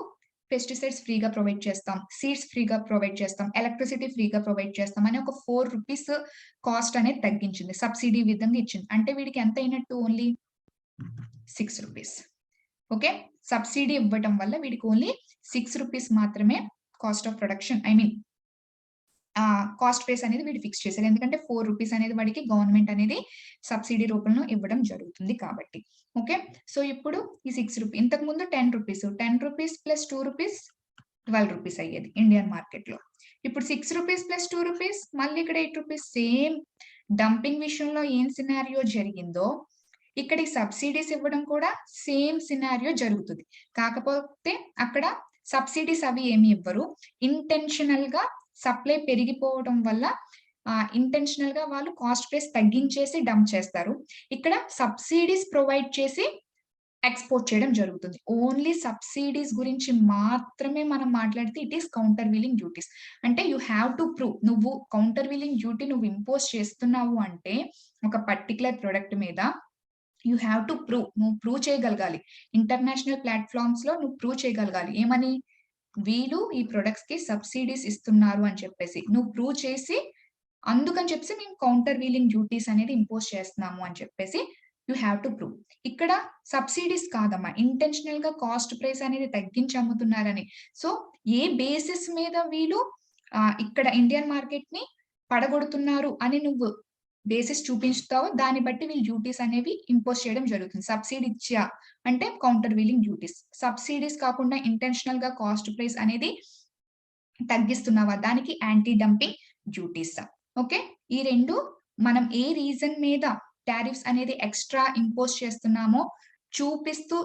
పెస్టిసైడ్స్ ఫ్రీగా ప్రొవైడ్ చేస్తాం. సీడ్స్ ఫ్రీగా ప్రొవైడ్ చేస్తాం. ఎలక్ట్రిసిటీ ఫ్రీగా ప్రొవైడ్ చేస్తాం అని ఒక ₹4 కాస్ట్ అనేది తగ్గించింది. సబ్సిడీ విధంగా ఇచ్చింది. అంటే వీడికి ఎంత అయినట్టు ఓన్లీ ₹6. ఓకే. సబ్సిడీ ఇవ్వటం వల్ల వీడికి ఓన్లీ ₹6 మాత్రమే cost of production cost base అనేది వీడు ఫిక్స్ చేశారు. ఎందుకంటే ₹4 అనేది వాడికి గవర్నమెంట్ అనేది సబ్సిడీ రూపంలో ఇవ్వడం జరుగుతుంది కాబట్టి. ఓకే. సో, ఇప్పుడు ఈ ₹6 ఇంతకుముందు ₹10 ₹10 ప్లస్ ₹2 ₹12 అయ్యేది ఇండియన్ మార్కెట్‌లో. ఇప్పుడు ₹6 ప్లస్ ₹2 మళ్ళీ ఇక్కడ ₹8 సేమ్ డంపింగ్ విషయంలో ఏం సినారియో జరిగిందో ఇక్కడ ఈ సబ్సిడీస్ ఇవ్వడం కూడా సేమ్ సినారియో జరుగుతుంది. కాకపోతే అక్కడ సబ్సిడీస్ అవి ఏమి ఇవ్వరు. ఇంటెన్షనల్‌గా సప్లై పెరిగిపోవడం వల్ల ఇంటెన్షనల్‌గా వాళ్ళు కాస్ట్ ప్రైస్ తగ్గించేసి డంప్ చేస్తారు. ఇక్కడ సబ్సిడీస్ ప్రొవైడ్ చేసి ఎక్స్‌పోర్ట్ చేయడం జరుగుతుంది. ఓన్లీ సబ్సిడీస్ గురించి మాత్రమే మనం మాట్లాడితే it is counter wheeling duties. అంటే యూ హావ్ టు ప్రూవ్ నువ్వు కౌంటర్ వీలింగ్ డ్యూటీ ఇంపోజ్ చేస్తున్నావు అంటే ఒక పర్టిక్యులర్ ప్రొడక్ట్ మీద యూ హావ్ టు ప్రూవ్. నువ్వు ప్రూవ్ చేయగలగాలి. ఇంటర్నేషనల్ ప్లాట్‌ఫార్మ్స్‌లో నువ్వు ప్రూవ్ చేయగలగాలి. ఏమని? వీళ్ళు ఈ ప్రొడక్ట్స్‌కి సబ్సిడీస్ ఇస్తున్నారు అని చెప్పేసి. నువ్వు ప్రూవ్ చేసి అందుకని చెప్పేసి మేము కౌంటర్ వీలింగ్ డ్యూటీస్ అనేది ఇంపోజ్ చేస్తున్నాము అని చెప్పేసి యూ హావ్ టు ప్రూవ్. ఇక్కడ సబ్సిడీస్ కాదమ్మా. ఇంటెన్షనల్‌గా కాస్ట్ ప్రైస్ అనేది తగ్గించి అమ్ముతున్నారని. సో, ఏ బేసిస్ మీద వీళ్ళు ఇక్కడ ఇండియన్ మార్కెట్‌ని పడగొడుతున్నారు అని నువ్వు బేసిస్ చూపించుతావో దాన్ని బట్టి వీళ్ళు డ్యూటీస్ అనేవి ఇంపోజ్ చేయడం జరుగుతుంది. సబ్సిడీ ఇచ్చా అంటే కౌంటర్ వీలింగ్ డ్యూటీస్. సబ్సిడీస్ కాకుండా ఇంటెన్షనల్‌గా కాస్ట్ ప్రైస్ అనేది తగ్గిస్తున్నావా? దానికి యాంటీ డంపింగ్ డ్యూటీస్. ఓకే. ఈ 2 మనం ఏ రీజన్ మీద టారిఫ్స్ అనేది ఎక్స్‌ట్రా ఇంపోజ్ చేస్తున్నామో చూపిస్తూ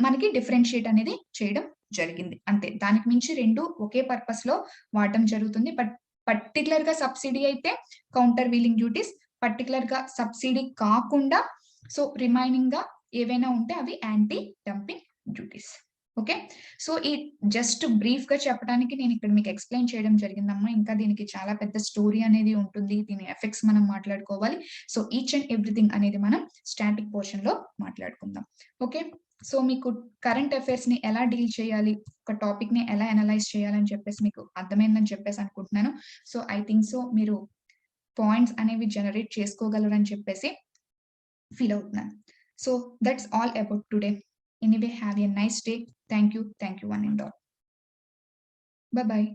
మనకి డిఫరెన్షియేట్ అనేది చేయడం జరిగింది. అంతే. దానికి మించి 2 ఒకే పర్పస్‌లో వాడటం జరుగుతుంది. బట్ పర్టిక్యులర్‌గా సబ్సిడీ అయితే కౌంటర్ వీలింగ్ డ్యూటీస్. పర్టిక్యులర్‌గా సబ్సిడీ కాకుండా సో, రిమైనింగ్‌గా ఏవైనా ఉంటే అవి anti dumping duties. Okay. So, ఈ జస్ట్ బ్రీఫ్‌గా చెప్పడానికి నేను ఇక్కడ మీకు ఎక్స్‌ప్లెయిన్ చేయడం జరిగిందమ్మా. ఇంకా దీనికి చాలా పెద్ద స్టోరీ అనేది ఉంటుంది. దీని ఎఫెక్ట్స్ మనం మాట్లాడుకోవాలి. సో, ఈచ్ అండ్ ఎవ్రీథింగ్ అనేది మనం స్టాటిక్ పోర్షన్‌లో మాట్లాడుకుందాం. ఓకే. సో, మీకు కరెంట్ అఫైర్స్‌ని ఎలా డీల్ చేయాలి? ఒక టాపిక్‌ని ఎలా అనలైజ్ చేయాలని చెప్పేసి మీకు అర్థమైందని చెప్పేసి అనుకుంటున్నాను. సో, ఐ థింక్ సో మీరు పాయింట్స్ అనేవి జనరేట్ చేసుకోగలరని చెప్పేసి ఫీల్ అవుతున్నాను. So, that's all about today. Anyway have a nice day. Thank you one and all. Bye bye.